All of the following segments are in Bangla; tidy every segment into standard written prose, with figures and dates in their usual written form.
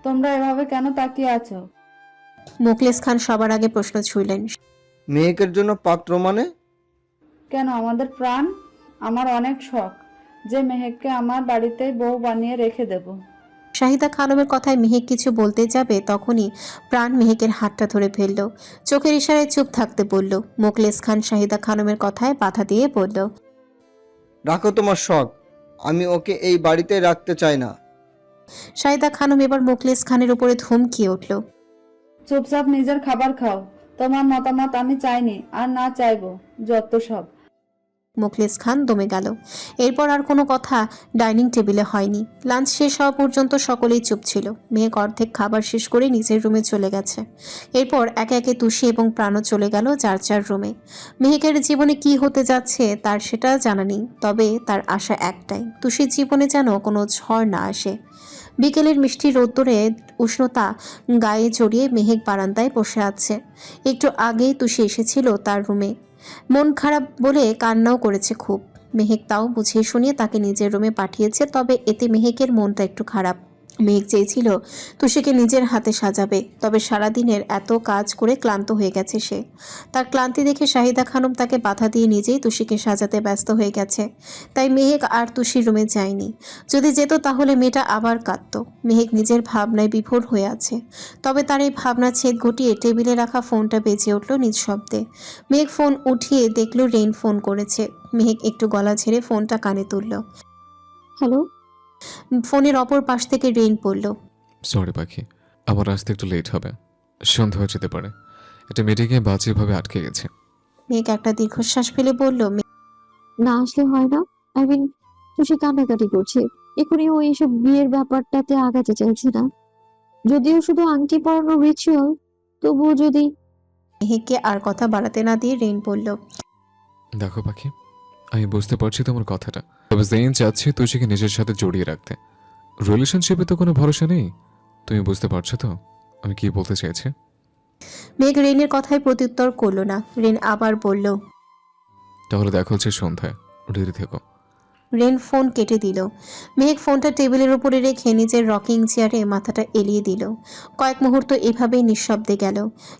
তোমরা এভাবে কেন তাকিয়ে আছো? মোখলেস খান সবার আগে প্রশ্ন ছুঁলেন। মেহেকের জন্য পাত্র মানে? কেন, আমাদের প্রাণ। আমার অনেক শখ যে মেহেককে আমার বাড়িতেই বউ বানিয়ে রেখে দেব। শাহিদা খানমের কথায় মেহেক কিছু বলতে যাবে তখনই প্রাণ মেহেকের হাতটা ধরে ফেলল। চোখের ইশারায় চুপ থাকতে বলল। মোখলেস খান শাহিদা খানমের কথায় বাধা দিয়ে বলল, রাখো তোমার শখ, আমি ওকে এই বাড়িতে রাখতে চাই না। শাহিদা খানম এবার মোখলেস খানের উপরে ধমকিয়ে উঠল। চুপচাপ নিজের খাবার খাও। তোমার মতামত আমি চাইনি আর না চাইবো, যত সব। মোখলেস খান দমে গেল। এরপর আর কোনো কথা ডাইনিং টেবিলে হয়নি। লাঞ্চ শেষ হওয়া পর্যন্ত সকলেই চুপ ছিল। মেহেক অর্ধেক খাবার শেষ করে নিজের রুমে চলে গেছে। এরপর একে একে তুষি এবং প্রাণও চলে গেল যার যার রুমে। মেহেকের জীবনে কি হতে যাচ্ছে তার সেটা জানা নেই, তবে তার আশা একটাই, তুষির জীবনে যেন কোনো ঝড় না আসে। বিকেলের মিষ্টি রোদ্দুরে উষ্ণতা গায়ে জড়িয়ে মেহেক বারান্দায় বসে আছে। একটু আগেই তুষি এসেছিল তার রুমে। মন খারাপ বলে কান্নাও করেছে খুব। মেহেক তাও বুঝিয়ে শুনিয়ে তাকে নিজের রুমে পাঠিয়েছে, তবে এতে মেহেকের মনটা একটু খারাপ। মেহেক চেয়েছিল তুষিকে নিজের হাতে সাজাবে, তবে সারাদিনের এত কাজ করে ক্লান্ত হয়ে গেছে সে। তার ক্লান্তি দেখে শাহিদা খানম তাকে বাধা দিয়ে নিজেই তুষিকে সাজাতে ব্যস্ত হয়ে গেছে। তাই মেহেক আর তুষির রুমে যায়নি। যদি যেত তাহলে মেয়েটা আবার কাঁদত। মেহেক নিজের ভাবনায় বিভোর হয়ে আছে। তবে তার এই ভাবনা ছেদ ঘটিয়ে টেবিলে রাখা ফোনটা বেজে উঠল নিজ শব্দে। মেহেক ফোন উঠিয়ে দেখল রেইন ফোন করেছে। মেহেক একটু গলা ঝেড়ে ফোনটা কানে তুলল। হ্যালো। ফোনের অপর পাশ থেকে রেইন পড়ল। সরি পাখি, আমার আসতে একটু লেট হবে, সন্ধ্যা হয়ে যেতে পারে। এটা মিটিংয়ে বাজেভাবে আটকে গেছে। মেহেক একটা দীর্ঘশ্বাস ফেলে বলল, না আসলে হয় না। আই মিন, সে কান্নাকাটি করছে। এখনই ও এইসব বিয়ের ব্যাপারটাতে আগাতে চাইছে না। যদিও শুধু আংটি পরানো রিচুয়াল, তবুও যদি। মেহেককে আর কথা বাড়াতে না দিয়ে রেইন বলল, দেখো পাখি, আমি বুঝতে পারছি তোমার কথাটা, তবে জেইন চাচ্ছে তুষিকে নিজের সাথে জড়িয়ে রাখতে। রিলেশনশিপে তো কোনো ভরসা নেই। তুমি বুঝতে পারছো তো আমি কি বলতে চাইছি? মেঘ রেইনের কথায় প্রত্যুত্তর করল না। রেইন আবার বলল, তাহলে দেখা হচ্ছে সন্ধ্যায়, রেডি থেকো। রেন ফোন কেটে দিল। মেহেক ফোনটা টেবিলের উপরে রেখে নিজের রকিং চেয়ারে মাথাটা এলিয়ে দিল। কয়েক মুহূর্ত এভাবেই নিঃশব্দে গেল।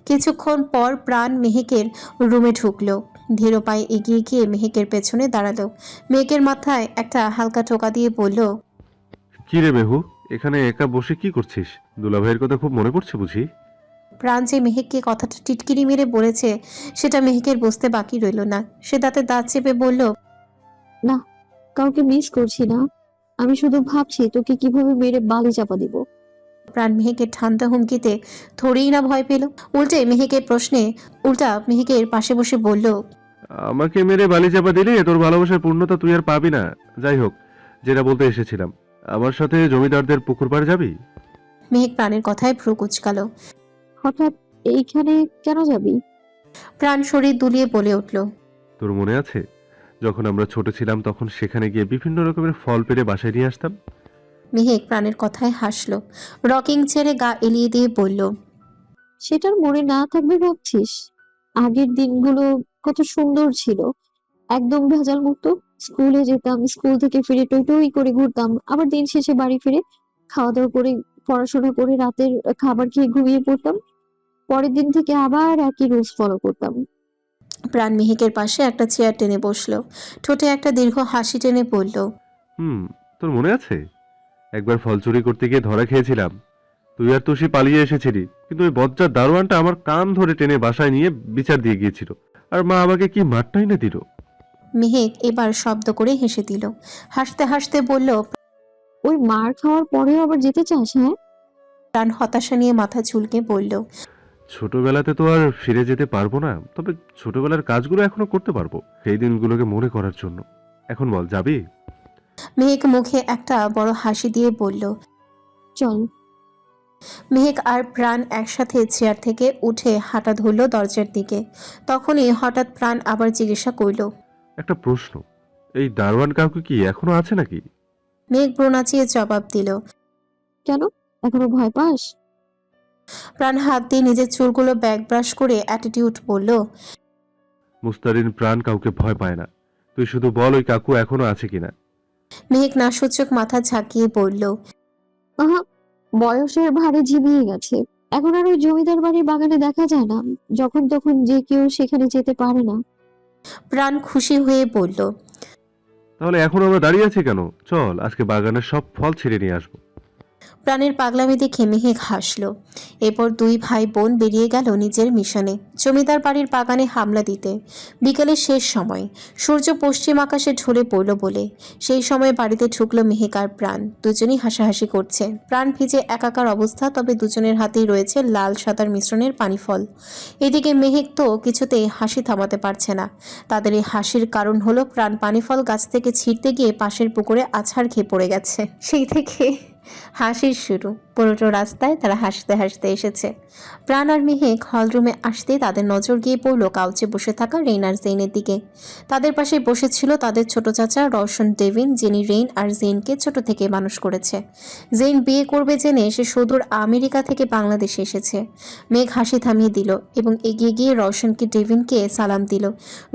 কিছুক্ষণ পর প্রাণ মেহেকের রুমে ঢুকলো। ধীর পায়ে এগিয়ে গিয়ে মেহেকের পেছনে দাঁড়ালো। মেহেকের মাথায় একটা হালকা টোকা দিয়ে বলল, কি রে মেহু, এখানে একা বসে কি করছিস? দুলাভাইয়ের কথা খুব মনে পড়ছে বুঝি? প্রাণ যে মেহেককে কথাটা টিটকিরি মেরে বলেছে সেটা মেহেকের বুঝতে বাকি রইল না। সে দাঁতে দাঁত চেপে বলল, না, কাউকে মিস করছি না। আমি শুধু ভাবছি তোকে কিভাবে মেরে বালি চাপা দিব। প্রাণ মেহেকের ঠান্ডা হুমকিতে থোড়েই না ভয় পেল। উল্টা মেহেকের পাশে বসে বলল, আমাকে মেরে বালি চাপা দিলে তোর ভালোবাসার পূর্ণতা তুই আর পাবি না। যাই হোক, যেটা বলতে এসেছিলাম, আমার সাথে জমিদারদের পুকুর পাড় যাবি? মেহেক প্রাণের কথায় ভ্রু কুঁচকালো। হঠাৎ এইখানে কেন যাবি? প্রাণ শরীর দুলিয়ে বলে উঠল, তোর মনে আছে যখন আমরা ছোট ছিলাম তখন সেখানে গিয়ে বিভিন্ন রকমের ফল পেড়ে বাসায় নিয়ে আসতাম? মেহেক প্রাণের কথায় হাসল। রকিং ছেড়ে গা এলিয়ে দিয়ে বলল, সেটার মনে না থাকবে ভাবছিস? আগের দিনগুলো কত সুন্দর ছিল। একদম ভেজাল মুক্ত। স্কুলে যেতাম, স্কুল থেকে ফিরে টই টই করে ঘুরতাম, আবার দিন শেষে বাড়ি ফিরে খাওয়া দাওয়া করে পড়াশোনা করে রাতের খাবার খেয়ে ঘুমিয়ে পড়তাম। পরের দিন থেকে আবার একই রুলস ফলো করতাম। প্রাণ মেহেকের পাশে একটা চেয়ার টেনে বসলো। ঠোঁটে একটা দীর্ঘ হাসি টেনে বলল, হুম, তোর মনে আছে একবার ফল চুরি করতে গিয়ে ধরা খেয়েছিলাম? তুই আর তুষি পালিয়ে এসেছিলি, কিন্তু ওই বজ্জার দারোয়ানটা আমার কান ধরে টেনে বাসায় নিয়ে বিচার দিয়ে গিয়েছিল। আর মা আমাকে কি মারটাই না দিল। মেহেক এবার শব্দ করে হেসে দিল। হাসতে হাসতে বলল, ওই মার খাওয়ার পরেও আবার যেতে চাস? হ্যাঁ। প্রাণ হতাশা নিয়ে মাথা ঝুলকে বলল, ছোটবেলাতে তো আর ফিরে যেতে পারবো না, তবে ছোটবেলার কাজগুলো এখনো করতে পারবো, সেই দিনগুলোকে মনে করার জন্য। এখন বল, যাবি? মেহেক মুখে একটা বড় হাসি দিয়ে বলল। চল। মেহেক আর প্রাণ একসাথে চেয়ার থেকে উঠে হাঁটা ধরল দরজার দিকে। তখনই হঠাৎ প্রাণ আবার জিজ্ঞাসা করল, একটা প্রশ্ন, এই দারোয়ান কাকু কি এখনো আছে নাকি? মেহেক ব্রু নাচিয়ে জবাব দিল। কেন, এখনো ভয় পাস? প্রাণ হাত দিয়ে নিজের চুলগুলো ব্যাক ব্রাশ করে অ্যাটিটিউড বলল, মুস্তারিন প্রাণ কাউকে ভয় পায় না। তুই শুধু বল ওই কাকু এখনো আছে কিনা। মেহেক নাসূচক মাথা ঝাঁকিয়ে বলল, আহা, বয়সের ভারে ঝিমিয়ে গেছে। এখন আর ওই জমিদার বাড়ির বাগানে দেখা যায় না। যখন তখন যে কেউ সেখানে যেতে পারে না। প্রাণ খুশি হয়ে বলল, তাহলে এখন আমরা দাঁড়িয়ে আছি কেন? চল আজকে বাগানের সব ফল ছিঁড়ে নিয়ে আসবো। প্রাণের পাগলামি দেখে মেহেক হাসল। এরপর দুই ভাই বোন বেরিয়ে গেল নিজের মিশনে, জমিদার বাড়ির বাগানে হামলা দিতে। বিকেলের শেষ সময়, সূর্য পশ্চিম আকাশে ঢলে পড়ল বলে সেই সময় বাড়িতে ঢুকলো মেহেক আর প্রাণ। দুজনই হাসাহাসি করছে। প্রাণ ভিজে একাকার অবস্থা, তবে দুজনের হাতেই রয়েছে লাল সাদার মিশ্রণের পানি ফল। এদিকে মেহেক তো কিছুতেই হাসি থামাতে পারছে না। তাদের এই হাসির কারণ হলো প্রাণ পানিফল গাছ থেকে ছিঁড়তে গিয়ে পাশের পুকুরে আছাড় খেয়ে পড়ে গেছে। সেই থেকে হাসির শুরু। পুরোটো রাস্তায় তারা হাসতে হাসতে এসেছে। প্রাণ আর মেহেক হলরুমে আসতে তাদের নজর গিয়ে পড়ল কাউচে বসে থাকা রেইন আর জেইনের দিকে। তাদের পাশে বসেছিল তাদের ছোট চাচা রওশন ডেভিন, যিনি রেইন আর জেইনকে ছোট থেকে মানুষ করেছে। জেইন বিয়ে করবে জেনে সে সুদূর আমেরিকা থেকে বাংলাদেশে এসেছে। মেঘ হাসি থামিয়ে দিল এবং এগিয়ে গিয়ে রওশনকে ডেভিনকে সালাম দিল।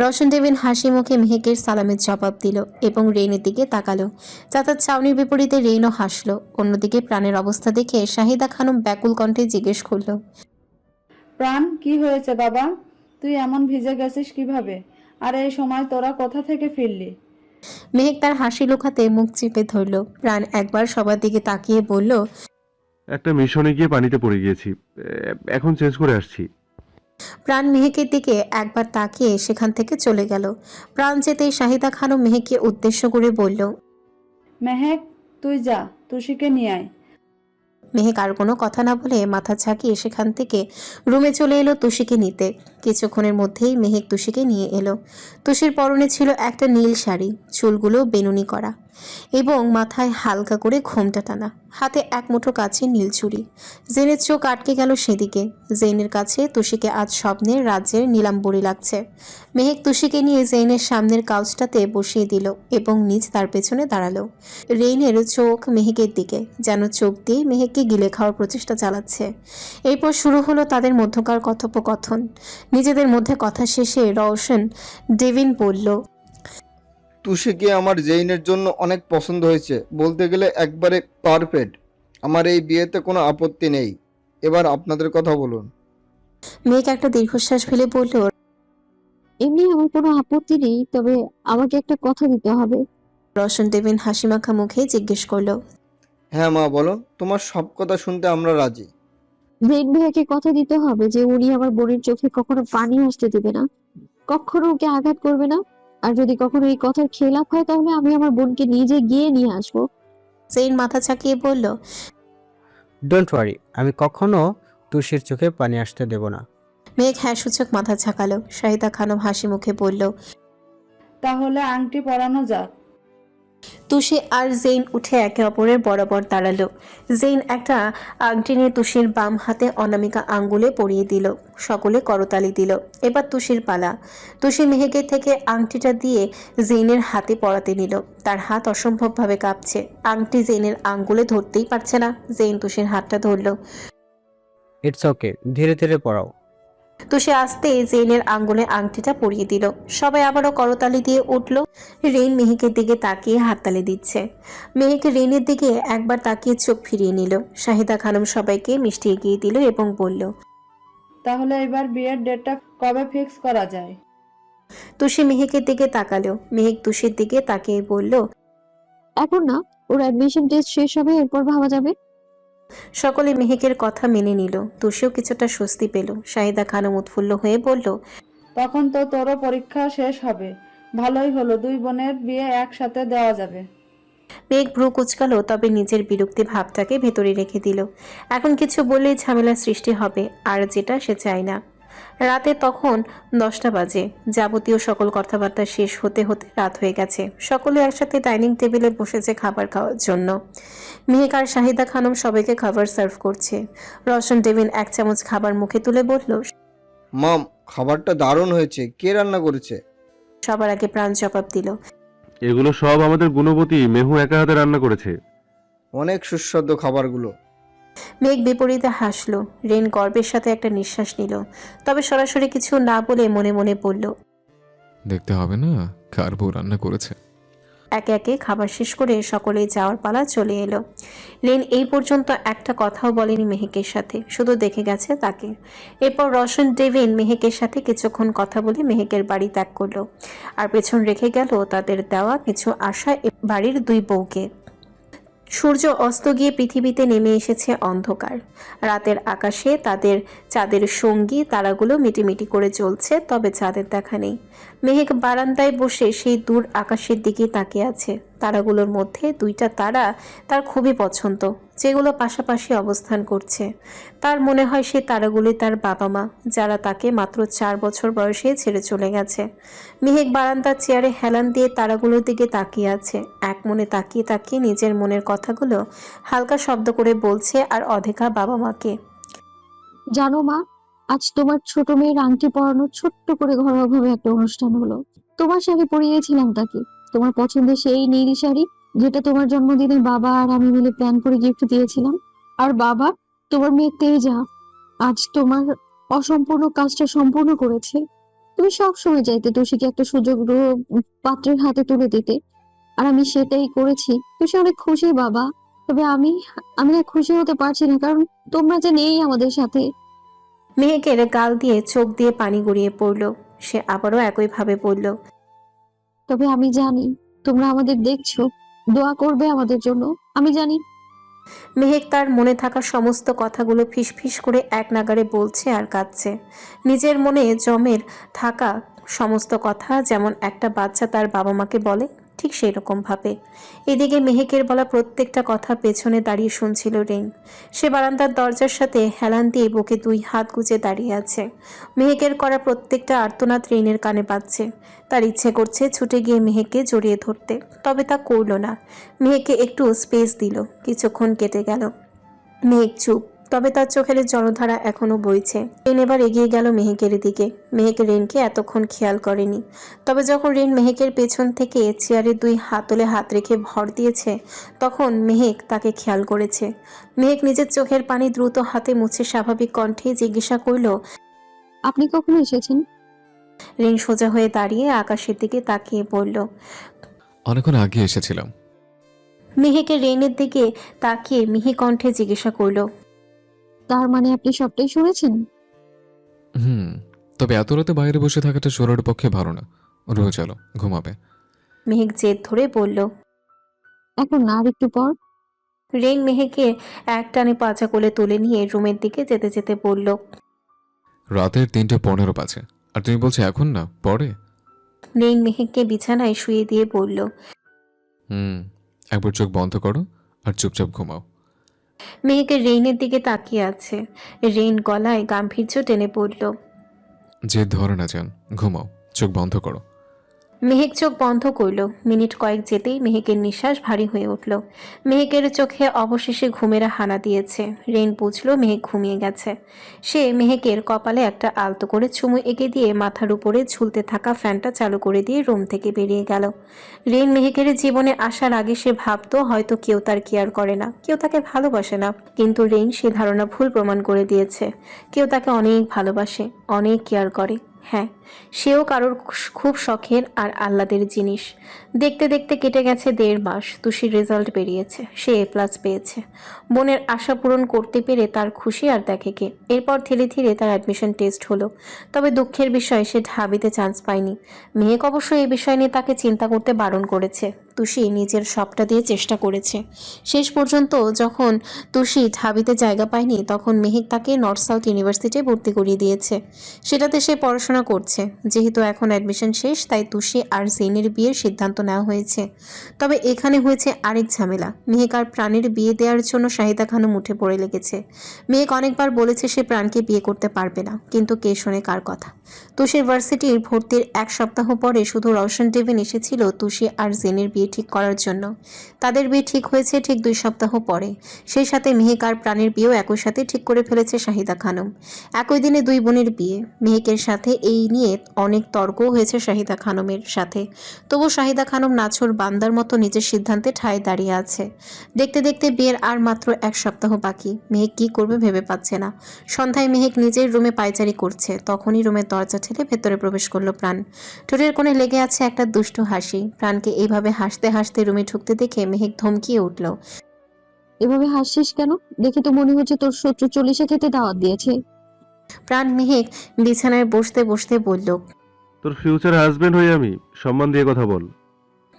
রওশন ডেভিন হাসি মুখে মেহেকের সালামের জবাব দিল এবং রেইনের দিকে তাকালো। চাচার চাউনির বিপরীতে রেইনও হাসলো। অন্যদিকে প্রাণের অবস্থা দেখে শাহিদা খানম ব্যাকুল কণ্ঠে জিজ্ঞেস করল, প্রাণ, কি হয়েছে বাবা? তুই এমন ভিজে গেছিস কিভাবে? আর এই সময় তোরা কোথা থেকে ফিরলি? মেহেক তার হাসি লুকাতে মুখ চিপে ধরল। প্রাণ একবার সবার দিকে তাকিয়ে বলল, একটা মিশনে গিয়ে পানিতে পড়ে গিয়েছি, এখন চেঞ্জ করে আসছি। প্রাণ মেহেকের দিকে একবার তাকিয়ে সেখান থেকে চলে গেল। প্রাণ যেতেই শাহিদা খানম মেহেককে উদ্দেশ্য করে বলল, মেহেক, তুই যা, তুষিকে নিয়ে আয়। মেহেক আর কোনো কথা না বলে মাথা ঝাঁকিয়ে সেখান থেকে রুমে চলে এলো তুষিকে নিতে। কিছুক্ষণের মধ্যেই মেহেক তুষিকে নিয়ে এলো। তুষির পরনে ছিল একটা নীল শাড়ি, চুলগুলো বেনুনি করা এবং মাথায় হালকা করে ঘোমটা টানা, হাতে এক মুঠো কাছে নীল চুড়ি। জেনের চোখ আটকে গেল সেদিকে। জেনের কাছে তুষিকে আজ স্বপ্নের রাজ্যের নীলাম্বরী লাগছে। মেহেক তুষিকে নিয়ে জেনের সামনের কাউচটাতে বসিয়ে দিল এবং নিজ তার পেছনে দাঁড়ালো। রেইনের চোখ মেহেকের দিকে, যেন চোখ দিয়ে মেহেককে গিলে খাওয়ার প্রচেষ্টা চালাচ্ছে। এরপর শুরু হলো তাদের মধ্যকার কথোপকথন। নিজেদের মধ্যে কথা শেষে রওশন ডেভিন বলল, তুষিকে আমার জেইনের জন্য অনেক পছন্দ হয়েছে, বলতে গেলে একবারে পারফেক্ট। আমার এই বিয়েতে কোনো আপত্তি নেই। এবার আপনাদের কথা বলুন। মেহেক একটা দীর্ঘশ্বাস ফেলে বলল, এমনি আমার কোনো আপত্তি নেই, তবে আমাকে একটা কথা দিতে হবে। রওশন ডেভিন হাসিমাখা মুখে জিজ্ঞেস করলো, হ্যাঁ মা, বলো। তোমার সব কথা শুনতে আমরা রাজি। জেন ভাইয়াকে কথা দিতে হবে যে উনি আমার বোনের চোখে কখনো পানি আসতে দিবে না, কখনো ওকে আঘাত করবে না। আর যদি কখনো এই কথার খেলাপ হয় তাহলে আমি আমার বোনকে নিজে গিয়ে নিয়ে আসবো। জেইন মাথা ছাকিয়ে বলল, ডোন্ট ওয়ারি, আমি কখনো তুষির চোখে পানি আসতে দেব না। মেঘ হ্যাঁ সূচক মাথা ঝাঁকালো। শাহিদা খানম হাসি মুখে বলল, তাহলে আংটি পরানো যাক। তুষি আর জেইন উঠে একে অপরের বরাবর দাঁড়ালো। জেইন একটা আংটি নিয়ে তুষির বাম হাতে অনামিকা আঙ্গুলে পরিয়ে দিল। সকলে করতালি দিল। এবার তুষির পালা। তুষি মেহেকের থেকে আংটিটা দিয়ে জেইনের হাতে পরাতে নিল। তার হাত অসম্ভবভাবে কাঁপছে। আংটি জেইনের আঙ্গুলে ধরতেই পারছে না। জেইন তুষির হাতটা ধরল। ইটস ওকে, ধীরে ধীরে পড়াও। তুষি আস্তে জেইনের আঙ্গুলে আংটিটা পরিয়ে দিল। সবাই আবারও করতালি দিয়ে উঠল। রেইন মেহেকের দিকে তাকিয়ে হাততালি দিচ্ছে। মেহেক রেইনের দিকে একবার তাকিয়ে চোখ ফিরিয়ে নিল। শাহিদা খানম সবাইকে মিষ্টি এগিয়ে দিল এবং বলল, তাহলে এবার বিয়ের ডেটটা কবে ফিক্স করা যায়? তুষি মেহেকের দিকে তাকালো। মেহেক তুষির দিকে তাকিয়ে বলল, এখন না, ওর অ্যাডমিশন টেস্ট শেষ হবে, এরপর ভাবা যাবে। সকলে মেহেকের কথা মেনে নিল। তুষিও কিছুটা স্বস্তি পেল। শাহিদা খানম উৎফুল্ল হয়ে বলল, তখন তো তোরও পরীক্ষা শেষ হবে। ভালোই হলো, দুই বোনের বিয়ে একসাথে দেওয়া যাবে। মেঘ ভ্রু কুচকালো, তবে নিজের বিরক্তি ভাবটাকে ভেতরে রেখে দিল। এখন কিছু বললেই ঝামেলা সৃষ্টি হবে, আর যেটা সে চায় না। রাতে তখন 10টা বাজে। যাবতীয় সকল কথাবার্তা শেষ হতে হতে রাত হয়ে গেছে। সকলে একসাথে ডাইনিং টেবিলে বসেছে খাবার খাওয়ার জন্য। মেহেক আর শাহিদা খানম সবাইকে খাবার সার্ভ করছে। রওশন ডেভিন এক চামচ খাবার মুখে তুলে বলল, মাম, খাবারটা দারুণ হয়েছে। কে রান্না করেছে? সবার আগে প্রাণ জবাব দিল, এগুলো সব আমাদের গুণবতী মেহু একা হাতে রান্না করেছে। অনেক সুস্বাদু খাবারগুলো। মেঘ বিপরীতে হাসলো। রেন গর্বের সাথে একটা নিঃশ্বাস নিল, তবে সরাসরি কিছু না বলে মনে মনে বলল, দেখতে হবে না কার বউ রান্না করেছে। একে একে খাবার শেষ করে সকলেই যাওয়ার পালা চলে এলো। রেন এই পর্যন্ত একটা কথাও বলেনি মেহেকের সাথে, শুধু দেখে গেছে তাকে। এরপর রওশন ডেভিন মেহেকের সাথে কিছুক্ষণ কথা বলে মেহেকের বাড়ি ত্যাগ করলো, আর পেছন রেখে গেল তাদের দেওয়া কিছু আশা বাড়ির দুই বউকে। সূর্য অস্ত গিয়ে পৃথিবীতে নেমে এসেছে অন্ধকার। রাতের আকাশে তাদের চাঁদের সঙ্গী তারাগুলো মিটিমিটি করে জ্বলছে, তবে চাঁদের দেখা নেই। মেহেক বারান্দায় বসে সেই দূর আকাশের দিকে তাকিয়ে আছে। তারাগুলোর মধ্যে দুইটা তারা তার খুবই পছন্দ, যেগুলো পাশাপাশি অবস্থান করছে। তার মনে হয় সেই তারাগুলি তার বাবা মা, যারা তাকে মাত্র 4 বছর বয়সে ছেড়ে চলে গেছে। মেহেক বারান্দার চেয়ারে হেলান দিয়ে তারাগুলোর দিকে তাকিয়ে আছে। এক মনে তাকিয়ে তাকিয়ে নিজের মনের কথাগুলো হালকা শব্দ করে বলছে আর অধেকা বাবা মাকে। জানো মা, আজ তোমার ছোট মেয়ের আংটি পরানোর ছোট্ট করে ঘরোয়াভাবে একটা অনুষ্ঠান হলো। তোমার শাড়ি পরিয়েছিলাম তাকে, তোমার পছন্দের সেই নীল শাড়ি, যেটা তোমার জন্মদিনে বাবা আর আমি মিলে প্ল্যান করে গিফট দিয়েছিলাম। আর বাবা, তোমার মেয়ে তেজা আজ তোমার অসম্পূর্ণ কাজটা সম্পূর্ণ করেছে। তুমি সবসময় চাইতে তুষিকে একটা সুযোগ্য পাত্রের হাতে তুলে দিতে, আর আমি সেটাই করেছি। তুষি অনেক খুশি বাবা, তবে আমি আমি না খুশি হতে পারছি না, কারণ তোমরা যে নেই আমাদের সাথে। মেহেকের গাল দিয়ে চোখ দিয়ে পানি গড়িয়ে পড়ল। সে আবারও একইভাবে বলল, তবে আমি জানি তোমরা আমাদের দেখছো, দোয়া করবে আমাদের জন্য, আমি জানি। মেহেক তার মনে থাকা সমস্ত কথাগুলো ফিসফিস করে এক নাগাড়ে বলছে আর কাঁদছে। নিজের মনে জমের থাকা সমস্ত কথা যেমন একটা বাচ্চা তার বাবা মাকে বলে, ঠিক সেই রকম ভাবে এদিকে মেহেকের বলা প্রত্যেকটা কথা পেছনে দাঁড়িয়ে শুনছিল রেন। সে বারান্দার দরজার সাথে হেলান দিয়ে বুকে 2 হাত গুজে দাঁড়িয়ে আছে। মেহেকের করা প্রত্যেকটা আর্তনাদ রেনের কানে পাচ্ছে। তার ইচ্ছে করছে ছুটে গিয়ে মেহেককে জড়িয়ে ধরতে, তবে তা করল না। মেহেককে একটু স্পেস দিল। কিছুক্ষণ কেটে গেল। মেহেক চুপ, তবে তার চোখের জলধারা এখনো বইছে। রেন এবার এগিয়ে গেল মেহেকের দিকে। মেহেক রেনকে এতক্ষণ খেয়াল করেনি, তবে যখন রেন মেহেকের পেছন থেকে চেয়ারে 2 হাতলে হাত রেখে ভর দিয়েছে, তখন মেহেক তাকে খেয়াল করেছে। মেহেক নিজের চোখের পানি দ্রুত হাতে মুছে স্বাভাবিক কণ্ঠে জিজ্ঞাসা করল, আপনি কখন এসেছেন? রেন সোজা হয়ে দাঁড়িয়ে আকাশের দিকে তাকিয়ে বলল। অনেকক্ষণ আগে এসেছিলাম। মেহেকে রেনের দিকে তাকিয়ে মিহি কণ্ঠে জিজ্ঞাসা করল, তার মানে আপনি সবটাই শুনেছেন? তবে এত রাতে বাইরে বসে থাকাটা শরীরের পক্ষে ভালো না। রোজ চলো, ঘুমাবে। মেহেক জেদ ধরে বলল। এখন না, আর একটু পর। রেন মেহেকে এক টানে পাচা কোলে তুলে নিয়ে রুমের দিকে যেতে যেতে বলল, রাতের 3:15 বাজে, আর তুমি বলছো এখন না, পরে? রেন মেহেককে বিছানায় শুয়ে দিয়ে বলল। একবার চোখ বন্ধ করো আর চুপচাপ ঘুমাও। মেহেকে রেইনের দিকে তাকিয়ে আছে। রেইন গলায় গাম্ভীর্য টেনে পড়ল। যে ধরে না যান, ঘুমাও, চোখ বন্ধ করো। মেহেক চোখ বন্ধ করল। মিনিট কয়েক যেতেই মেহেকের নিঃশ্বাস ভারী হয়ে উঠল। মেহেকের চোখে অবশেষে ঘুমেরা হানা দিয়েছে। রেন বুঝল মেহেক ঘুমিয়ে গেছে। সে মেহেকের কপালে একটা আলতো করে চুমু এঁকে দিয়ে মাথার উপরে ঝুলতে থাকা ফ্যানটা চালু করে দিয়ে রুম থেকে বেরিয়ে গেল। রেন মেহেকের জীবনে আসার আগে সে ভাবতো হয়তো কেউ তার কেয়ার করে না, কেউ তাকে ভালোবাসে না, কিন্তু রেন সে ধারণা ভুল প্রমাণ করে দিয়েছে। কেউ তাকে অনেক ভালোবাসে, অনেক কেয়ার করে। হ্যাঁ, সেও কারোর খুব শখের আর আহ্লাদের জিনিস। দেখতে দেখতে কেটে গেছে 1.5 মাস। তুষির রেজাল্ট বেরিয়েছে, সে A+ পেয়েছে। বোনের আশা পূরণ করতে পেরে তার খুশি আর দেখে কে। এরপর ধীরে ধীরে তার অ্যাডমিশন টেস্ট হলো, তবে দুঃখের বিষয় সে ঢাবিতে চান্স পায়নি। মেহেক অবশ্য এই বিষয় নিয়ে তাকে চিন্তা করতে বারণ করেছে। তুষি নিজের সবটা দিয়ে চেষ্টা করেছে। শেষ পর্যন্ত যখন তুষি ঢাবিতে জায়গা পায়নি, তখন মেহেক তাকে নর্থ সাউথ ইউনিভার্সিটিতে ভর্তি করিয়ে দিয়েছে। সেটাতে সে পড়াশোনা করছে। যেহেতু এখন অ্যাডমিশন শেষ, তাই তুষি আর জেনের বিয়ের সিদ্ধান্ত নেওয়া হয়েছে। তবে এখানে হয়েছে আরেক ঝামেলা। মেহেক আর প্রাণের বিয়ে দেওয়ার জন্য শাহিদা খানম উঠে পড়ে লেগেছে। মেহেক অনেকবার বলেছে সে প্রাণকে বিয়ে করতে পারবে না, কিন্তু কে শোনে কার কথা। তুষির ভার্সিটির ভর্তির 1 সপ্তাহ পরে শুধু রওশন ডেভিন এসেছিল তুষি আর জেনের বিয়ে ঠিক করার জন্য। তাদের বিয়ে ঠিক হয়েছে ঠিক 2 সপ্তাহ পরে। সেই সাথে মেহেক আর প্রাণের বিয়েও একই সাথে ঠিক করে ফেলেছে শাহিদা খানম। একই দিনে 2 বোনের বিয়ে। মেহেকের সাথে এই নিয়ে অনেক তর্কও হয়েছে শাহিদা খানমের সাথে। তবু শাহিদা খানম নাছর বান্দার মতো নিজের সিদ্ধান্তে ঠায় দাঁড়িয়ে আছে। দেখতে দেখতে বিয়ের আর মাত্র 1 সপ্তাহ বাকি। মেহেক কি করবে ভেবে পাচ্ছে না। সন্ধ্যায় মেহেক নিজের রুমে পায়চারি করছে, তখনই রুমের দরজা ঠেলে ভেতরে প্রবেশ করলো প্রাণ। ঠোঁটের কোণে লেগে আছে একটা দুষ্ট হাসি। প্রাণকে এইভাবে হাসতে হাসতে হাসতে রুমে ঢুকতে দেখে মেহেক ধমকিয়ে উঠল। এভাবে হাসছিস কেন? দেখে তো মনে হচ্ছে তোর শত্রু চল্লিশে খেতে দাওয়াত দিয়েছে। প্রাণ মেহেক বিছানায় বসতে বসতে বলল। তোর ফিউচার হাজবেন্ড হয়ে আমি, সম্মান দিয়ে কথা বল।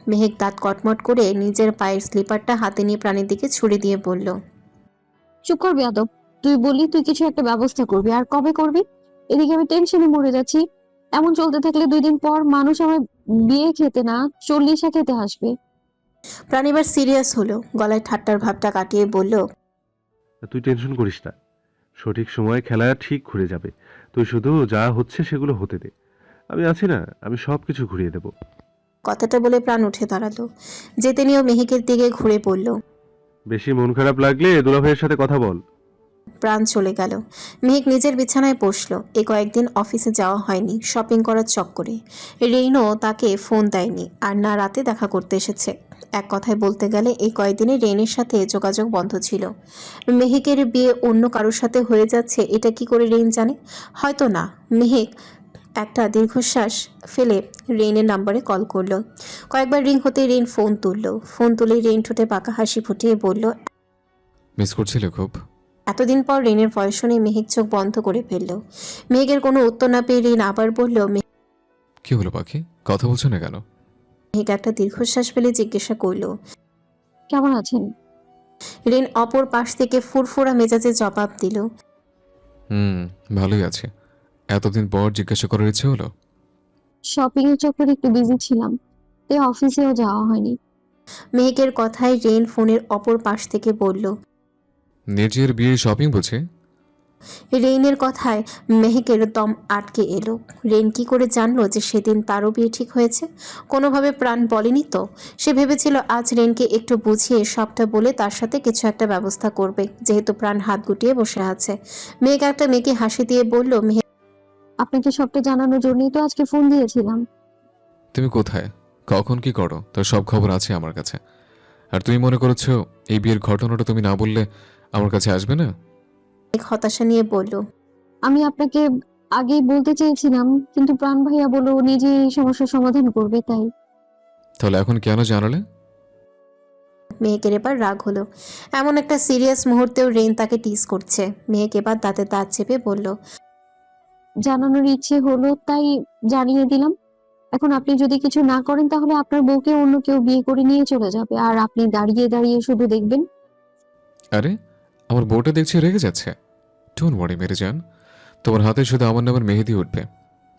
মেহেক দাঁত কটমট করে নিজের পায়ের স্লিপারটা হাতে নিয়ে প্রাণের দিকে ছুড়ে দিয়ে বলল। চুপ কর বেয়াদব। তুই বললি তুই কিছু একটা ব্যবস্থা করবি, আর কবে করবি? এদিকে আমি টেনশনে মরে যাচ্ছি। এমন চলতে থাকলে 2 দিন পর মানুষ আমার বিয়ে খেতে না 40 খেতে আসবে। প্রাণ এবার সিরিয়াস হলো, গলায় ঠাট্টার ভাবটা কাটিয়ে বলল। তুই টেনশন করিস না, সঠিক সময়ে খেলা ঠিক ঘুরে যাবে। তুই শুধু যা হচ্ছে সেগুলো হতে দে। আমি আছি না, আমি সবকিছু ঘুরিয়ে দেব। কথাটা বলে প্রাণ উঠে দাঁড়ালো, যেতে নিয়েও মেহেকের দিকে ঘুরে পড়ল। বেশি মন খারাপ লাগলে দুলাভাইয়ের সাথে কথা বল। প্রাণ চলে গেল। মেহেক নিজের বিছানায় বসলো। এ কয়েকদিন অফিসে যাওয়া হয়নি শপিং করার চক্করে। রেইনও তাকে ফোন দেয়নি, আর না রাতে দেখা করতে এসেছে। এক কথায় বলতে গেলে এই কয়েকদিনে রেইনের সাথে যোগাযোগ বন্ধ ছিল। মেহেকের বিয়ে অন্য কারোর সাথে হয়ে যাচ্ছে এটা কি করে রেইন জানে? হয়তো না। মেহেক একটা দীর্ঘশ্বাস ফেলে রেইনের নাম্বারে কল করলো। কয়েকবার রিং হতে রেইন ফোন তুললো। ফোন তুলে রেইন ঠোঁটে পাকা হাসি ফুটিয়ে বলল। মিস করছিলে খুব? এতদিন পর রেনের ভয়েস শুনে মেহেক চোখ বন্ধ করে ফেলল। মেহেকের কোনো উত্তর না পেয়ে রেন আবার বলল। কি হলো পাখি, কথা বলছো না কেন? মেহেক একটা দীর্ঘশ্বাস ফেলে জিজ্ঞাসা করল। কেমন আছেন? রেন অপর পাশ থেকে ফুরফুরা মেজাজে জবাব দিল। ভালোই আছে। এতদিন পর জিজ্ঞাসা করার ইচ্ছে হলো? শপিং এর চক্করে একটু বিজি ছিলাম, তাই অফিসেও যাওয়া হয়নি। মেহেকের কথায় রেন ফোনের অপর পাশ থেকে বলল। নিজের বিয়ে শপিং বুঝে? রেইনের কথায় মেহেকের দম আটকে এলো। রেন কি করে জানলো যে সেদিন তারও বিয়ে ঠিক হয়েছে? কোনোভাবে প্রাণ বলেনি তো। সে ভেবেছিল আজ রেনকে একটু বুঝিয়ে সবটা বলে তার সাথে কিছু একটা ব্যবস্থা করবে, যেহেতু প্রাণ হাত গুটিয়ে বসে আছে। মেঘ একটা মেয়েকে হাসি দিয়ে বলল। আপনাকে সবটা জানানোর জন্যই তো আজকে ফোন দিয়েছিলাম। তুমি কোথায়, কখন কি করো তার সব খবর আছে আমার কাছে। আর তুমি মনে করেছো এই বিয়ের ঘটনাটা তুমি না বললে আমার কাছে আসবে না? মেঘ হতাশা নিয়ে বলল। আমি আপনাকে আগেই বলতে চেয়েছিলাম, কিন্তু প্রাণ ভাইয়া বলল ও নিজে এই সমস্যার সমাধান করবে, তাই। তাহলে এখন কেন জানালে? মেহেকের এবার রাগ হলো। এমন একটা সিরিয়াস মুহূর্তেও রেন তাকে টিজ করছে। মেহেক এবার দাঁতে দাঁত চেপে বলল। জানানোর ইচ্ছে হলো তাই জানিয়ে দিলাম। এখন আপনি যদি কিছু না করেন তাহলে আপনার বউকে অন্য কেউ বিয়ে করে নিয়ে চলে যাবে, আর আপনি দাঁড়িয়ে দাঁড়িয়ে শুধু দেখবেন। আরে আমার বউটা দেখছি রেগে যাচ্ছে। ডোন্ট ওয়ারি মেরে যান, তোমার হাতে শুধু আমার নামের মেহেদি উঠবে।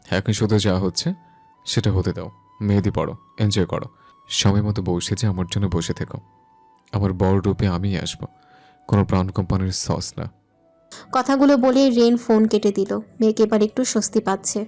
এখন শুধু যা হচ্ছে সেটা হতে দাও। মেহেদি পড়ো, এনজয় করো। সময় মতো বউ সেজে আমার জন্য বসে থেকো। আমার বড় রূপে আমিই আসবো, কোনো প্রাণ কোম্পানির সস না। কথাগুলো বলে রেন ফোন কেটে দিল। মেয়েকে এবার একটু স্বস্তি পাচ্ছে।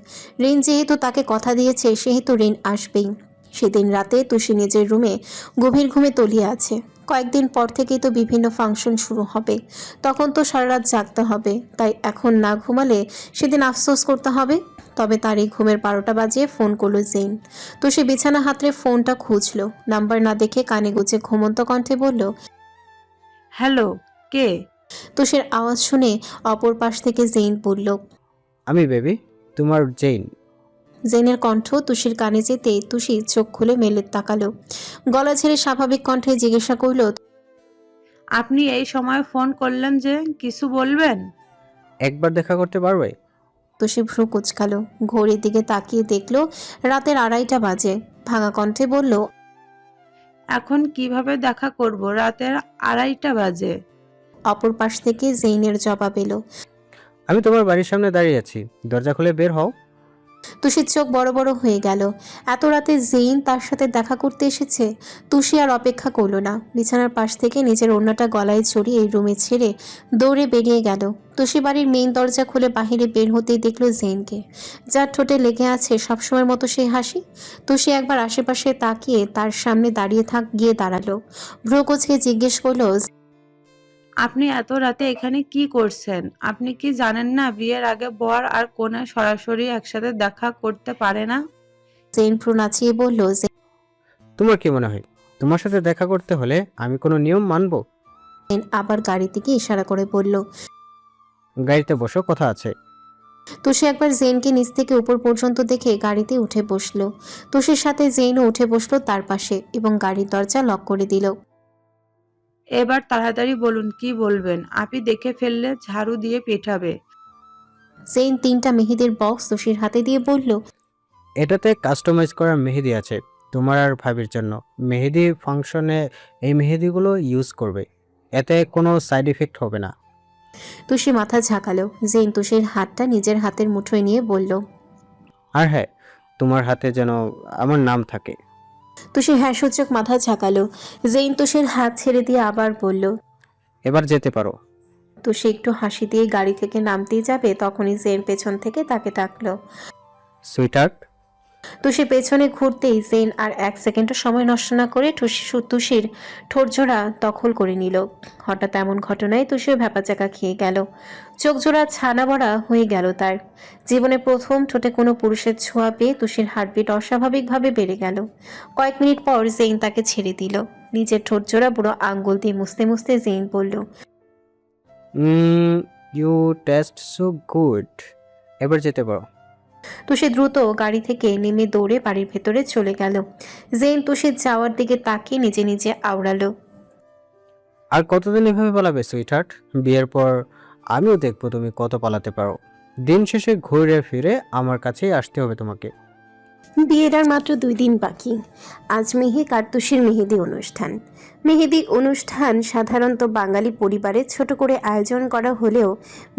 রেন যেহেতু তাকে কথা দিয়েছে সেহেতু রেন আসবেই। সেদিন রাতে তুষি নিজের রুমে গভীর ঘুমে তলিয়ে আছে। কয়েকদিন পর থেকেই তো বিভিন্ন ফাংশন শুরু হবে, তখন তো সারা রাত জাগতে হবে। তাই এখন না ঘুমালে সেদিন আফসোস করতে হবে। তবে তার এই ঘুমের 12টা বাজিয়ে ফোন করলো জেইন। তুষি বিছানা হাতড়ে ফোনটা খুঁজলো, নাম্বার না দেখে কানে গুজে ঘুমন্ত কণ্ঠে বলল। হ্যালো, কে? তুষির আওয়াজ শুনে অপর পাশ থেকে জেইন বলল। আমি বেবি, তোমার জেইন। জেনের কণ্ঠ তুষির কানে যেতে তুষি চোখ খুলে মেলে তাকালো। গলা ছেড়ে স্বাভাবিক কণ্ঠে জিজ্ঞাসা করল। আপনি এই সময় ফোন করলেন যে, কিছু বলবেন? একবার দেখা করতে পারবে? তুষি ভ্রু কুচকালো, ঘড়ির দিকে তাকিয়ে দেখলো রাতের 2:30 বাজে। ভাঙা কণ্ঠে বলল। এখন কিভাবে দেখা করব? রাতের 2:30 বাজে। অপর পাশ থেকে জেইনের জবাব এলো। আমি তোমার বাড়ির সামনে দাঁড়িয়ে আছি, দরজা খুলে বের হও। তুষির চোখ বড় বড় হয়ে গেল। এত রাতে জেইন তার সাথে দেখা করতে এসেছে। তুষি আর অপেক্ষা করলো না, বিছানার পাশ থেকে নিজের ওড়নাটা গলায় জড়িয়ে রুমে ছেড়ে দৌড়ে বেরিয়ে গেল। তুষি বাড়ির মেইন দরজা খুলে বাহিরে বের হতেই দেখলো জেইনকে, যার ঠোঁটে লেগে আছে সবসময়ের মতো সেই হাসি। তুষি একবার আশেপাশে তাকিয়ে তার সামনে দাঁড়িয়ে গিয়ে দাঁড়ালো। ভ্রু কুঁচকে জিজ্ঞেস করলো। আপনি এত রাতে এখানে কি করছেন? আপনি কি জানেন না বিয়ের আগে বর আর কনে সরাসরি একসাথে দেখা করতে পারে না? জেইন ভ্রু নাচিয়ে বলল। তোমার কি মনে হয় তোমার সাথে দেখা করতে হলে আমি কোনো নিয়ম মানবো? জেইন আবার গাড়ি থেকে ইশারা করে বলল। গাড়িতে বসো, কথা আছে। তুষি একবার জেনকে নিচ থেকে উপর পর্যন্ত দেখে গাড়িতে উঠে বসলো। তুষির সাথে জেনও উঠে বসলো তার পাশে এবং গাড়ির দরজা লক করে দিল। এবার তাড়াতাড়ি বলুন কি বলবেন, আপনি দেখে ফেললে ঝাড়ু দিয়ে পেটাবে। জেন 3টা মেহেদির বক্স তুষির হাতে দিয়ে বলল, এটাতে কাস্টমাইজ করা মেহেদি আছে তোমার আর ভাবির জন্য। মেহেদি ফাংশনে এই মেহেদিগুলো ইউজ করবে, এতে কোনো সাইড ইফেক্ট হবে না। তুষি মাথা ঝাঁকালো। জেন তুষির হাতটা নিজের হাতের মুঠোয় নিয়ে বলল, আর হ্যাঁ, তোমার হাতে যেন আমার নাম থাকে। তুষি হ্যাঁ সূচক মাথা ঝাঁকালো। জেন তুষির হাত ছেড়ে দিয়ে আবার বলল, এবার যেতে পারো। তুষি একটু হাসি দিয়ে গাড়ি থেকে নামতেই যাবে তখনই জেন পেছন থেকে তাকে তাকলো। সুইটহার্ট। তুষি পেছনে ঘুরতেই জেন আর 1 সেকেন্ডও সময় নষ্ট না করে তুষির ঠোঁটজোড়া দখল করে নিল। হঠাৎ এমন ঘটনায় তুষিও ভ্যাপাচাকা খেয়ে গেল। চোখজোড়া ছানা বড়া হয়ে গেল তার। জীবনে প্রথম ঠোঁটে কোনো পুরুষের ছোঁয়া পেয়ে তুষির হার্টবিট অস্বাভাবিকভাবে বেড়ে গেল। কয়েক মিনিট পর জেন তাকে ছেড়ে দিল। নিজের ঠোঁটজোড়া বুড়ো আঙ্গুল দিয়ে মুছতে মুছতে জেন বলল, ইউ টেস্ট সো গুড। এবার যেতে পারো। তুষি দ্রুত গাড়ি থেকে নেমে দৌড়ে বাড়ির ভেতরে চলে গেল। জেন তুষির যাওয়ার দিকে তাকিয়ে নিজে নিজে আওড়ালো, আর কতদিন এভাবে পালাবে সুইটহার্ট? বিয়ের পর আমিও দেখবো তুমি কত পালাতে পারো। দিন শেষে ঘুরে ফিরে আমার কাছেই আসতে হবে তোমাকে। বিয়ের আর মাত্র 2 দিন বাকি। আজ মেহেক আর তুষির মেহেদি অনুষ্ঠান। মেহেদি অনুষ্ঠান সাধারণত বাঙালি পরিবারে ছোট করে আয়োজন করা হলেও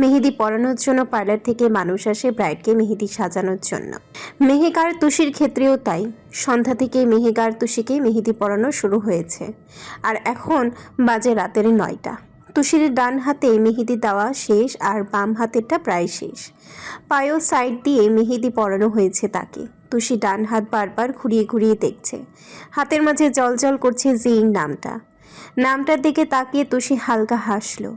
মেহেদি পরানোর জন্য পার্লার থেকে মানুষ আসে ব্রাইডকে মেহেদি সাজানোর জন্য। মেহেক আর তুষির ক্ষেত্রেও তাই। সন্ধ্যা থেকে মেহেক আর তুষিকে মেহেদি পরানো শুরু হয়েছে আর এখন বাজে রাতের 9টা। তুষির ডান হাতে মেহেদি দেওয়া শেষ আর বাম হাতেরটা প্রায় শেষ। পায়েও সাইড দিয়ে মেহেদি পরানো হয়েছে তাকে। তুষি ডান হাত বারবার ঘুরিয়ে ঘুরিয়ে দেখছে। হাতের মাঝে জলজল করছে জেইন নামটার দিকে তাকিয়ে তুষি হালকা হাসলো।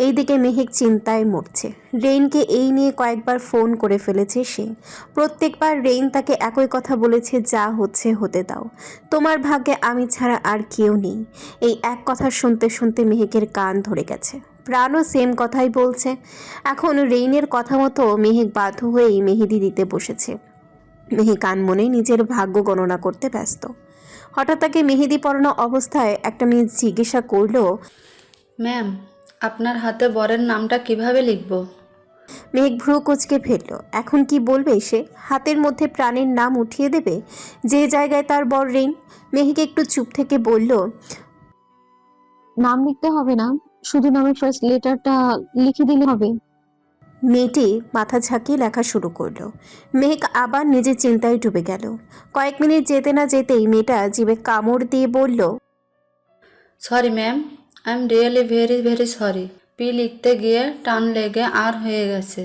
এইদিকে মেহেক চিন্তায় মরছে। রেইনকে এই নিয়ে কয়েকবার ফোন করে ফেলেছে সে। প্রত্যেকবার রেইন তাকে একই কথা বলেছে, যা হচ্ছে হতে দাও, তোমার ভাগ্যে আমি ছাড়া আর কেউ নেই। এই এক কথা শুনতে শুনতে মেহেকের কান ধরে গেছে। প্রাণও সেম কথাই বলছে। এখন রেইনের কথা মতো মেহেক বাধ্য হয়েই মেহেদি দিতে বসেছে। মেহেক আনমনে নিজের ভাগ্য গণনা করতে ব্যস্ত। হঠাৎ তাকে মেহেদি পরানো অবস্থায় একটা মেয়ে জিজ্ঞাসা করলো, ম্যাম, আপনার হাতে বরের নামটা কিভাবে লিখব? মেহেক ভ্রু কুঁচকে ফেলল। এখন কি বলবে সে? হাতের মধ্যে প্রাণের নাম উঠিয়ে দেবে যে জায়গায় তার বর রেইন। মেহেক একটু চুপ থেকে বলল, নাম লিখতে হবে না, শুধু নামের ফার্স্ট লেটারটা লিখে দিলে হবে। মেয়েটি মাথা ঝাঁকিয়ে লেখা শুরু করলো। মেহেক আবার নিজের চিন্তায় ডুবে গেল। কয়েক মিনিট যেতে না যেতেই মেয়েটা জিভে কামড় দিয়ে বলল, sorry ma'am, I am really very very sorry. P লিখতে গিয়ে টান লেগে আর হয়ে গেছে।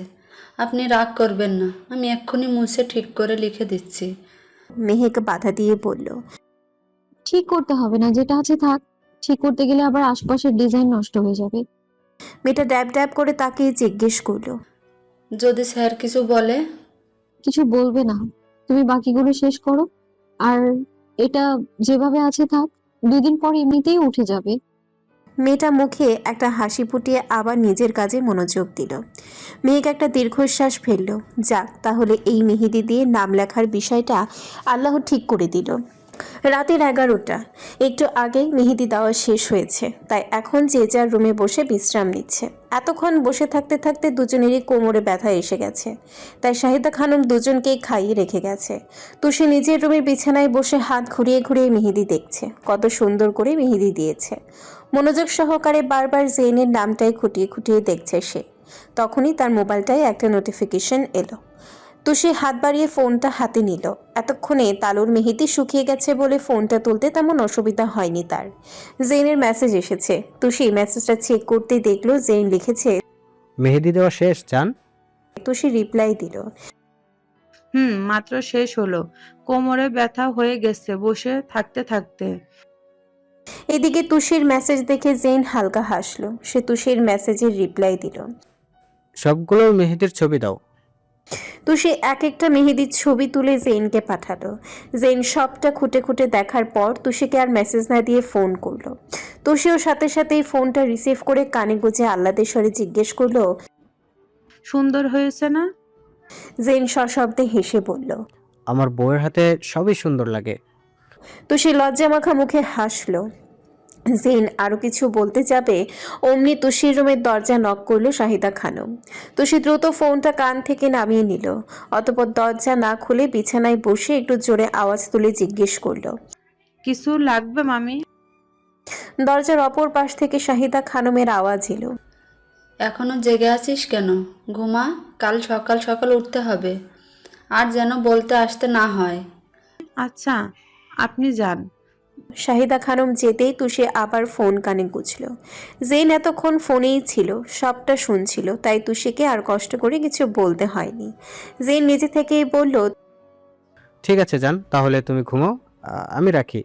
আপনি রাগ করবেন না, আমি এক্ষুনি মুছে ঠিক করে লিখে দিচ্ছি। মেহেক বাধা দিয়ে বলল, ঠিক করতে হবে না, যেটা আছে থাক। ঠিক করতে গেলে আবার আশপাশের ডিজাইন নষ্ট হয়ে যাবে। মেয়েটা ড্যাব ড্যাব করে তাকিয়ে জিজ্ঞেস করলো, যদি স্যার কিছু বলে? কিছু বলবে না, তুমি বাকিগুলো শেষ করো। আর এটা যেভাবে আছে থাক, 2 দিন পর এমনিতেই উঠে যাবে। মেয়েটা মুখে একটা হাসি ফুটিয়ে আবার নিজের কাজে মনোযোগ দিল। মেহেক একটা দীর্ঘশ্বাস ফেলল। যাক, তাহলে এই মেহেদি দিয়ে নাম লেখার বিষয়টা আল্লাহ ঠিক করে দিল। রাতের 11টা। একটু আগেই মেহেদি দেওয়া শেষ হয়েছে, তাই এখন যে যার রুমে বসে বিশ্রাম নিচ্ছে। এতক্ষণ বসে থাকতে থাকতে দুজনেরই কোমরে ব্যথা এসে গেছে, তাই শাহিদা খানম দুজনকেই খাইয়ে রেখে গেছে। তুষি নিজের রুমের বিছানায় বসে হাত ঘুরিয়ে ঘুরিয়ে মেহেদি দেখছে। কত সুন্দর করে মেহেদি দিয়েছে। মনোযোগ সহকারে বারবার জেইনের নামটাই খুঁটিয়ে খুঁটিয়ে দেখছে সে। তখনই তার মোবাইলটায় একটা নোটিফিকেশন এলো। তুষি হাত বাড়িয়ে ফোনটা হাতে নিল। এতক্ষণে তালুর মেহেদি শুকিয়ে গেছে বলে ফোনটা তুলতে তেমন অসুবিধা হয়নি তার। জেইনের মেসেজ এসেছে। তুষি মেসেজটা চেক করতে দেখলো জেইন লিখেছে, মেহেদি দেওয়া শেষ জান? তুষি রিপ্লাই দিল, মাত্র শেষ হলো। কোমরে ব্যথা হয়ে গেছে বসে থাকতে থাকতে। এদিকে তুষির মেসেজ দেখে জেইন হালকা হাসলো। সে তুষির মেসেজের রিপ্লাই দিল। সবগুলো মেহেদির ছবি দাও। তুষি এক একটা মেহেদির ছবি তুলে জেইনকে পাঠালো। জেইন সবটা খুঁটে খুঁটে দেখার পর তুষিকে আর মেসেজ না দিয়ে ফোন করলো। তুষিও সাথে সাথেই ফোনটা রিসিভ করে কানে গুজে আহ্লাদের স্বরে জিজ্ঞেস করলো, সুন্দর হয়েছে না? জেন সশব্দে হেসে বলল। আমার বউয়ের হাতে সবই সুন্দর লাগে। তুষি লজ্জামাখা মুখে হাসলো। জেন আরো কিছু বলতে যাবে অমনি তুষির রুমের দরজা নক করলো শাহিদা খানম। তুষি দ্রুত ফোনটা কান থেকে নামিয়ে নিল, অতঃপর দরজা না খুলে বিছানায় বসে একটু জোরে আওয়াজ তুলে জিজ্ঞেস করলো, কিছু লাগবে মামি? দরজার অপর পাশ থেকে শাহিদা খানমের আওয়াজ এলো। এখনো জেগে আছিস কেন? ঘুমা, কাল সকাল সকাল উঠতে হবে। আর যেন বলতে আসতে না হয়। আচ্ছা, আপনি যান। শাহিদা খানম যেতেই তুষি আবার ফোন কানে গুছল। জেন এতক্ষণ ফোনেই ছিল, সবটা শুনছিল, তাই তুষিকে আর কষ্ট করে কিছু বলতে হয়নি। জেন নিজে থেকেই বলল, ঠিক আছে যান, তাহলে তুমি ঘুমাও, আমি রাখি।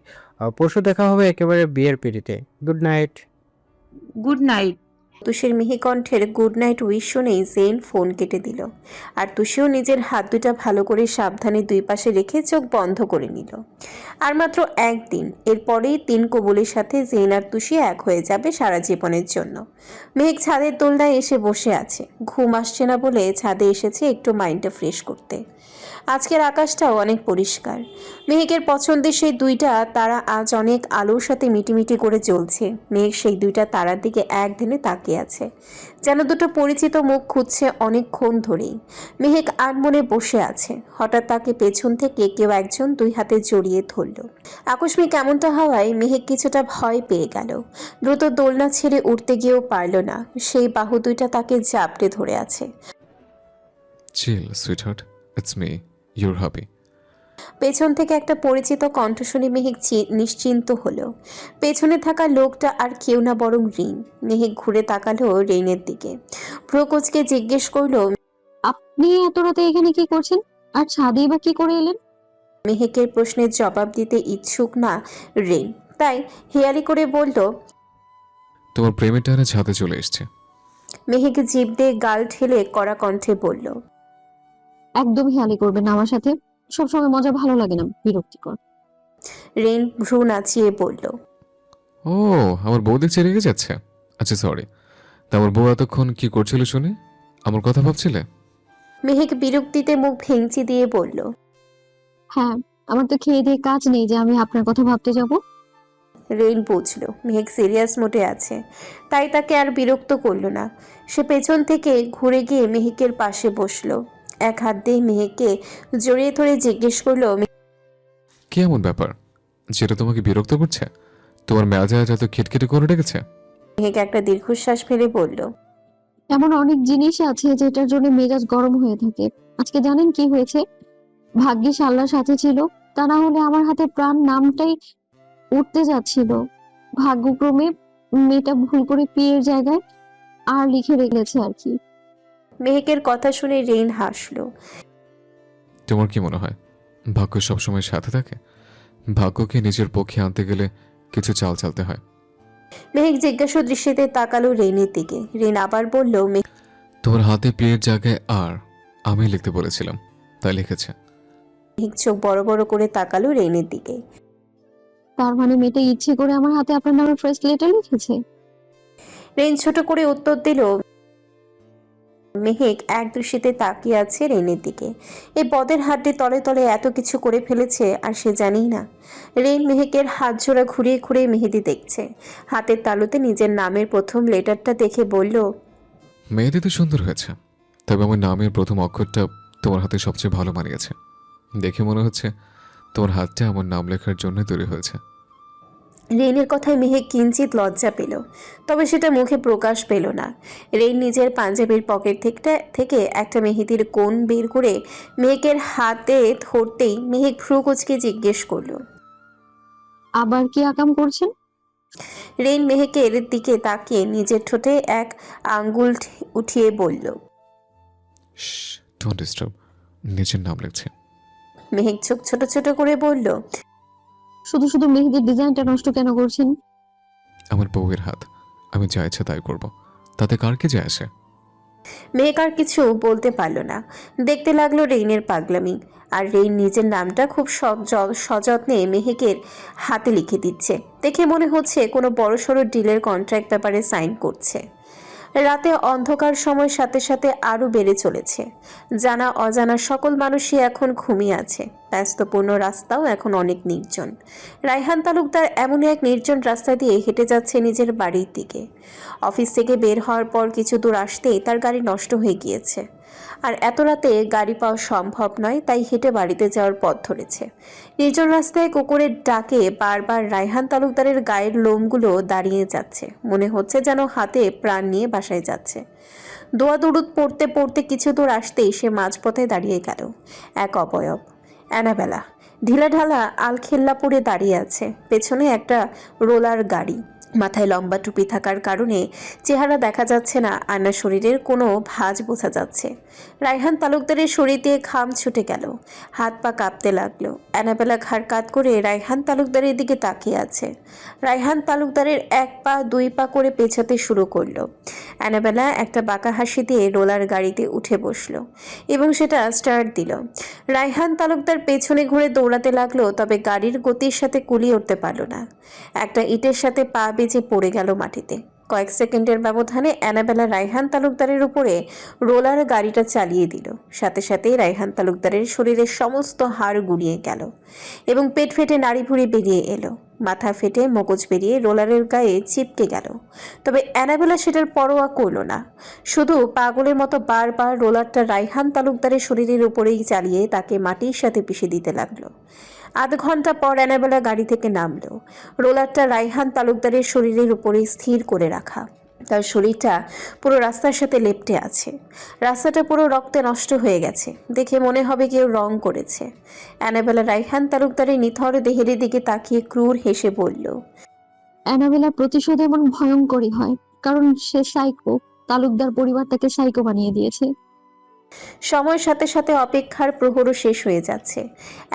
পরশু দেখা হবে একেবারে বিয়ের পিড়িতে। Good night. Good night. তুষির মিহি কণ্ঠের গুড নাইট উইশ শুনেই জেন ফোন কেটে দিল। আর তুষিও নিজের হাত দুটা ভালো করে সাবধানে দুই পাশে রেখে চোখ বন্ধ করে নিল। আর মাত্র একদিন, এরপরেই 3 কবুলের সাথে জেন আর তুষি এক হয়ে যাবে সারা জীবনের জন্য। মেঘ ছাদের দোলনায় এসে বসে আছে। ঘুম আসছে না বলে ছাদে এসেছে একটু মাইন্ডটা ফ্রেশ করতে। আজকের আকাশটাও অনেক পরিষ্কার। মেঘের পছন্দের সেই 2টা তারা আজ অনেক আলোর সাথে মিটিমিটি করে জ্বলছে। মেঘ সেই 2টা তারার দিকে একদিনে তাকিয়ে আছে, যেন দুটো পরিচিত মুখ খুঁজছে অনেকক্ষণ ধরেই। মেহেক আনমনে বসে আছে। হঠাৎ তাকে পেছন থেকে কেউ একজন 2 হাতে জড়িয়ে ধরল। আকস্মিক এমনটা হওয়ায় মেহেক কিছুটা ভয় পেয়ে গেল। দ্রুত দোলনা ছেড়ে উঠতে গিয়েও পারল না। সেই বাহু 2টা তাকে জাপটে ধরে আছে। চিল সুইটহার্ট, ইটস মি, ইউর হাবি। পেছন থেকে একটা পরিচিত কণ্ঠ শুনে মেহেক নিশ্চিন্ত হলো। পেছনে থাকা লোকটা আর কেউ না বরং রিন। মেহেক ঘুরে তাকালো রেইনের দিকে। প্রকোচকে জিজ্ঞেস করলো, আপনি এত রাতে এখানে কি করছেন? আর ছাদে বা কি করে এলেন? মেহেকের প্রশ্নের জবাব দিতে ইচ্ছুক না রেইন, তাই হেয়ালি করে বলল। তোমার প্রেমের টানে ছাদে চলে এসছে। মেহেক জিভ দিয়ে গাল ঠেলে কড়া কণ্ঠে বলল, একদম হেয়ালি করবেন না আমার সাথে। সবসময় মজা ভালো লাগে না, বিরক্তিকর। রেইন ভ্রু নাচিয়ে বলল, ও, আমার বউ দেখছে রেগে যাচ্ছে। আচ্ছা সরি। তা আমার বউ এতক্ষণ কি করছিল শুনে? আমার কথা ভাবছিলে? মেহেক বিরক্তিতে মুখ ভেঙচি দিয়ে বলল, হ্যাঁ, আমার তো খেয়ে দিয়ে কাজ নেই যে আমি আপনার কথা ভাবতে যাব। রেইন বুঝল মেহেক সিরিয়াস মোডে আছে, তাই তাকে আর বিরক্ত করলো না। সে পেছন থেকে ঘুরে গিয়ে মেহেকের পাশে বসলো। এক হাত দিয়ে মেহেককে জড়িয়ে ধরে জিজ্ঞেস করলো, কি এমন ব্যাপার যেটা তোমাকে বিরক্ত করছে? তোমার মেজাজ এত খিটখিটে করে রেখেছে? মেহেক একটা দীর্ঘশ্বাস ফেলে বলল, এমন অনেক জিনিস আছে যেটার জন্য মেজাজ গরম হয়ে থাকে। আজকে জানেন কি হয়েছে? ভাগ্যিস আল্লাহর সাথে ছিল, তা না হলে আমার হাতে প্রাণ নামটাই উঠতে যাচ্ছিল। ভাগ্যক্রমে মেয়েটা ভুল করে পিয়ের জায়গায় আর লিখে রেখেছে আর কি। মেহেকের কথা শুনে রেইন হাসলো। তোমার কি মনে হয় ভাগ্য সবসময় সাথে থাকে? ভাগ্যকে নিজের পক্ষে আনতে গেলে কিছু চাল চালতে হয়। মেহেক জিজ্ঞাসা দৃষ্টিতে তাকালো রেইনের দিকে। রেইন আবার বলল, তোমার হাতে পেয়ের জায়গায় আর আমি লিখতে বলেছিলাম, তাই লিখেছে। মেহেক চোখ বড় বড় করে তাকালো রেইনের দিকে। তার মানে মেয়েটা ইচ্ছে করে আমার হাতে আপনার নামে ফার্স্ট লেটার লিখেছে? রেইন ছোট করে উত্তর দিল। মেহেক এক দৃষ্টিতে তাকিয়ে আছে রেইনের দিকে। এই বদের হাড্ডি তলে তলে এত কিছু করে ফেলেছে আর সে জানেই না। রেইন মেহেকের হাত জোড়া ঘুরিয়ে ঘুরিয়ে মেহেদি দেখছে। হাতের তালুতে নিজের নামের প্রথম লেটারটা দেখে বলল, মেয়েদের তো সুন্দর হয়েছে, তবে আমার নামের প্রথম অক্ষরটা তোমার হাতে সবচেয়ে ভালো মানিয়েছে। দেখে মনে হচ্ছে তোমার হাতটা আমার নাম লেখার জন্য তৈরি হয়েছে। রেইনের কথায় মেহেক কিঞ্চিত লজ্জা পেল, তবে সেটা মুখে প্রকাশ পেল না। রেইন নিজের পাঞ্জাবির পকেট থেকে একটা মেহেদির কোণ বের করে মেহেকের হাতে ধরতেই মেহেক ভ্রু কুঁচকে জিজ্ঞেস করল, আবার কি আকাম করছেন? রেইন মেহেকের দিকে তাকিয়ে নিজের ঠোঁটে এক আঙ্গুল উঠিয়ে বলল, ডোন্ট ডিস্টার্ব, নিজের নাম লিখছে। মেহেক চোখ ছোট ছোট করে বলল, শুধু শুধু মেহেদির ডিজাইনটা নষ্ট কেন করছেন? আমার বউয়ের হাত, আমি যা ইচ্ছা তাই করব, তাতে কার কি যায় আসে? মেহেক আর কিছু বলতে পারল না। দেখতে লাগলো রেইনের পাগলামি। আর রেইন নিজের নামটা খুব সযত্নে মেহেকের হাতে লিখে দিচ্ছে। দেখে মনে হচ্ছে কোনো বড়সড় ডিলের কন্ট্রাক্ট ব্যাপারে সাইন করছে। রাতে অন্ধকার সময় সাথে সাথে আরও বেড়ে চলেছে। জানা অজানা সকল মানুষই এখন ঘুমিয়ে আছে। ব্যস্তপূর্ণ রাস্তাও এখন অনেক নির্জন। রায়হান তালুকদার এমন এক নির্জন রাস্তা দিয়ে হেঁটে যাচ্ছে নিজের বাড়ির দিকে। অফিস থেকে বের হওয়ার পর কিছু দূর আসতেই তার গাড়ি নষ্ট হয়ে গিয়েছে, আর এত রাতে গাড়ি পাওয়া সম্ভব নয়, তাই হেঁটে বাড়িতে যাওয়ার পথ ধরেছে। নির্জন রাস্তায় কুকুরের ডাকে বারবার রায়হান তালুকদারের গায়ের লোমগুলো দাঁড়িয়ে যাচ্ছে। মনে হচ্ছে যেন হাতে প্রাণ নিয়ে বাসায় যাচ্ছে। দোয়া দরুদ পড়তে পড়তে কিছু দূর আসতেই সে মাঝপথে দাঁড়িয়ে গেল। এক অবয়ব, অ্যানাবেলা, ঢিলাঢালা আলখেল্লা পরে দাঁড়িয়ে আছে। পেছনে একটা রোলার গাড়ি। মাথায় লম্বা টুপি থাকার কারণে চেহারা দেখা যাচ্ছে না, আর না শরীরের কোনো ভাঁজ বোঝা যাচ্ছে। রায়হান তালুকদারের শরীর দিয়ে ঘাম ছুটে গেল, হাত পা কাঁপতে লাগলো। অ্যানাবেলা ঘাড় কাত করে রায়হান তালুকদারের দিকে তাকিয়ে আছে। রায়হান তালুকদারের এক পা দুই পা করে পেছাতে শুরু করলো। অ্যানাবেলা একটা বাঁকা হাসি দিয়ে রোলার গাড়িতে উঠে বসলো এবং সেটা স্টার্ট দিল। রায়হান তালুকদার পেছনে ঘুরে দৌড়াতে লাগলো, তবে গাড়ির গতির সাথে কুলিয়ে উঠতে পারল না। একটা ইটের সাথে পা বেজে পড়ে গেল মাটিতে। কয়েক সেকেন্ডের ব্যবধানে অ্যানাবেলা রায়হান তালুকদারের উপরে রোলার গাড়িটা চালিয়ে দিল। সাথে সাথেই রায়হান তালুকদারের শরীরের সমস্ত হাড় গুড়িয়ে গেল এবং পেট ফেটে নাড়ি ভুড়ি বেরিয়ে এলো। মাথা ফেটে মগজ বেরিয়ে রোলারের গায়ে চিপকে গেল। তবে অ্যানাবেলা সেটার পরোয়া করল না, শুধু পাগলের মতো বারবার রোলারটা রায়হান তালুকদারের শরীরের উপরেই চালিয়ে তাকে মাটির সাথে পিষে দিতে লাগলো। আধ ঘন্টা পর অ্যানাবেলা গাড়ি থেকে নামলো। রোলারটা রায়হান তালুকদারের শরীরের উপরে স্থির করে রাখা। তার শরীরটা পুরো রাস্তার সাথে লেপ্টে আছে। রাস্তাটা পুরো রক্তে নষ্ট হয়ে গেছে, দেখে মনে হবে কেউ রং করেছে। অ্যানাবেলা রায়হান তালুকদারের নিথর দেহের দিকে তাকিয়ে ক্রূর হেসে বলল, অ্যানাবেলার প্রতিশোধ এমন ভয়ঙ্করই হয়, কারণ সে সাইকো। তালুকদার পরিবার তাকে সাইকো বানিয়ে দিয়েছে। সময়ের সাথে সাথে অপেক্ষার প্রহরও শেষ হয়ে যাচ্ছে।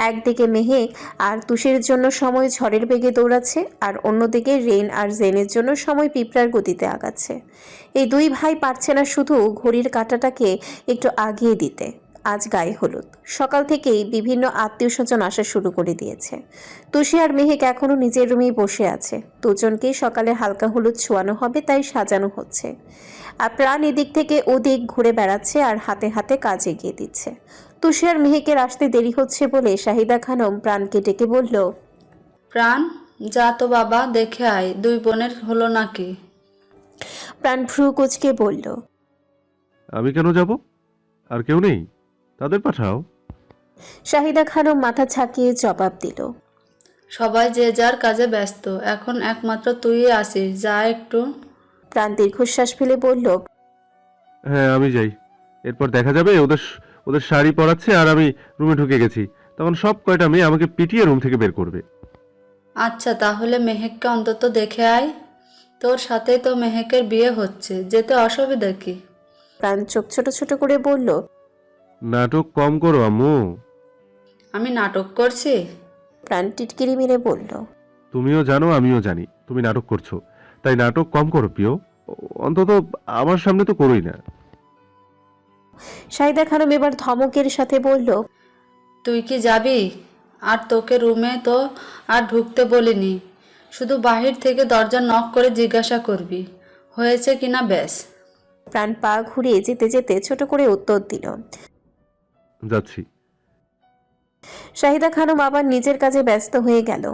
একদিকে মেহেক আর তুষের জন্য সময় ঝড়ের বেগে দৌড়াচ্ছে, আর অন্যদিকে রেন আর জেনের জন্য সময় পিঁপড়ার গতিতে আগাচ্ছে। এই দুই ভাই পারছে না শুধু ঘড়ির কাঁটাটাকে একটু আগিয়ে দিতে। আজ গায়ে হলুদ। সকাল থেকেই বিভিন্ন আত্মীয় স্বজন আসা শুরু করে দিয়েছে। তুষি আর মেহেক এখনও নিজের রুমেই বসে আছে। দুজনকেই সকালে হালকা হলুদ ছোঁয়ানো হবে, তাই সাজানো হচ্ছে। আর প্রাণ এদিক থেকে ওদিক ঘুরে বেড়াচ্ছে আর হাতে হাতে কাজ এগিয়ে দিচ্ছে। তুষি আর মেহেকের আসতে দেরি হচ্ছে বলে শাহিদা খানম প্রাণকে ডেকে বলল, প্রাণ, যা তো বাবা, দেখে আয় দুই বোনের হলো নাকি। প্রাণ ভ্রু কুচকে বলল, আমি কেন যাব? আর কেউ নেই? তাদের পাঠাও। শাহিদা খানম মাথা ঝাঁকিয়ে জবাব দিল, সবাই যে যার কাজে ব্যস্ত, এখন একমাত্র তুই আসিস, যা একটু। প্রাণ দীর্ঘশ্বাস ফেলে বলল, হ্যাঁ, আমি যাই। এরপর দেখা যাবে ওদের ওদের শাড়ি পরাচ্ছে আর আমি রুমে ঢুকে গেছি, তখন সব কয়টা মেয়ে আমাকে পিটিয়ে রুম থেকে বের করবে। আচ্ছা, তাহলে মেহেককে অন্তত দেখে আয়। তোর সাথেই তো মেহেকের বিয়ে হচ্ছে, যেতে অসুবিধা কি? প্রাণ চোখ ছোট ছোট করে বলল, নাটক কম করো আম্মু। আমি নাটক করছি? প্রাণ টিটকিরি মেরে বলল, তুমিও জানো আমিও জানি তুমি নাটক করছো, তাই নাটক কম করো প্রিয়। অন্তত আমার সামনে তো করোই না। শাহিদা খানম এবার ধমকের সাথে বলল, তুই কি যাবি? আর তোকে রুমে তো আর ঢুকতে বলিনি, শুধু বাহির থেকে দরজা নক করে জিজ্ঞাসা করবি হয়েছে কিনা, ব্যাস। প্রাণ পা ঘুরিয়ে যেতে যেতে ছোট করে উত্তর দিল। যাচ্ছি। শাহিদা খানম আবার নিজের কাজে ব্যস্ত হয়ে গেল,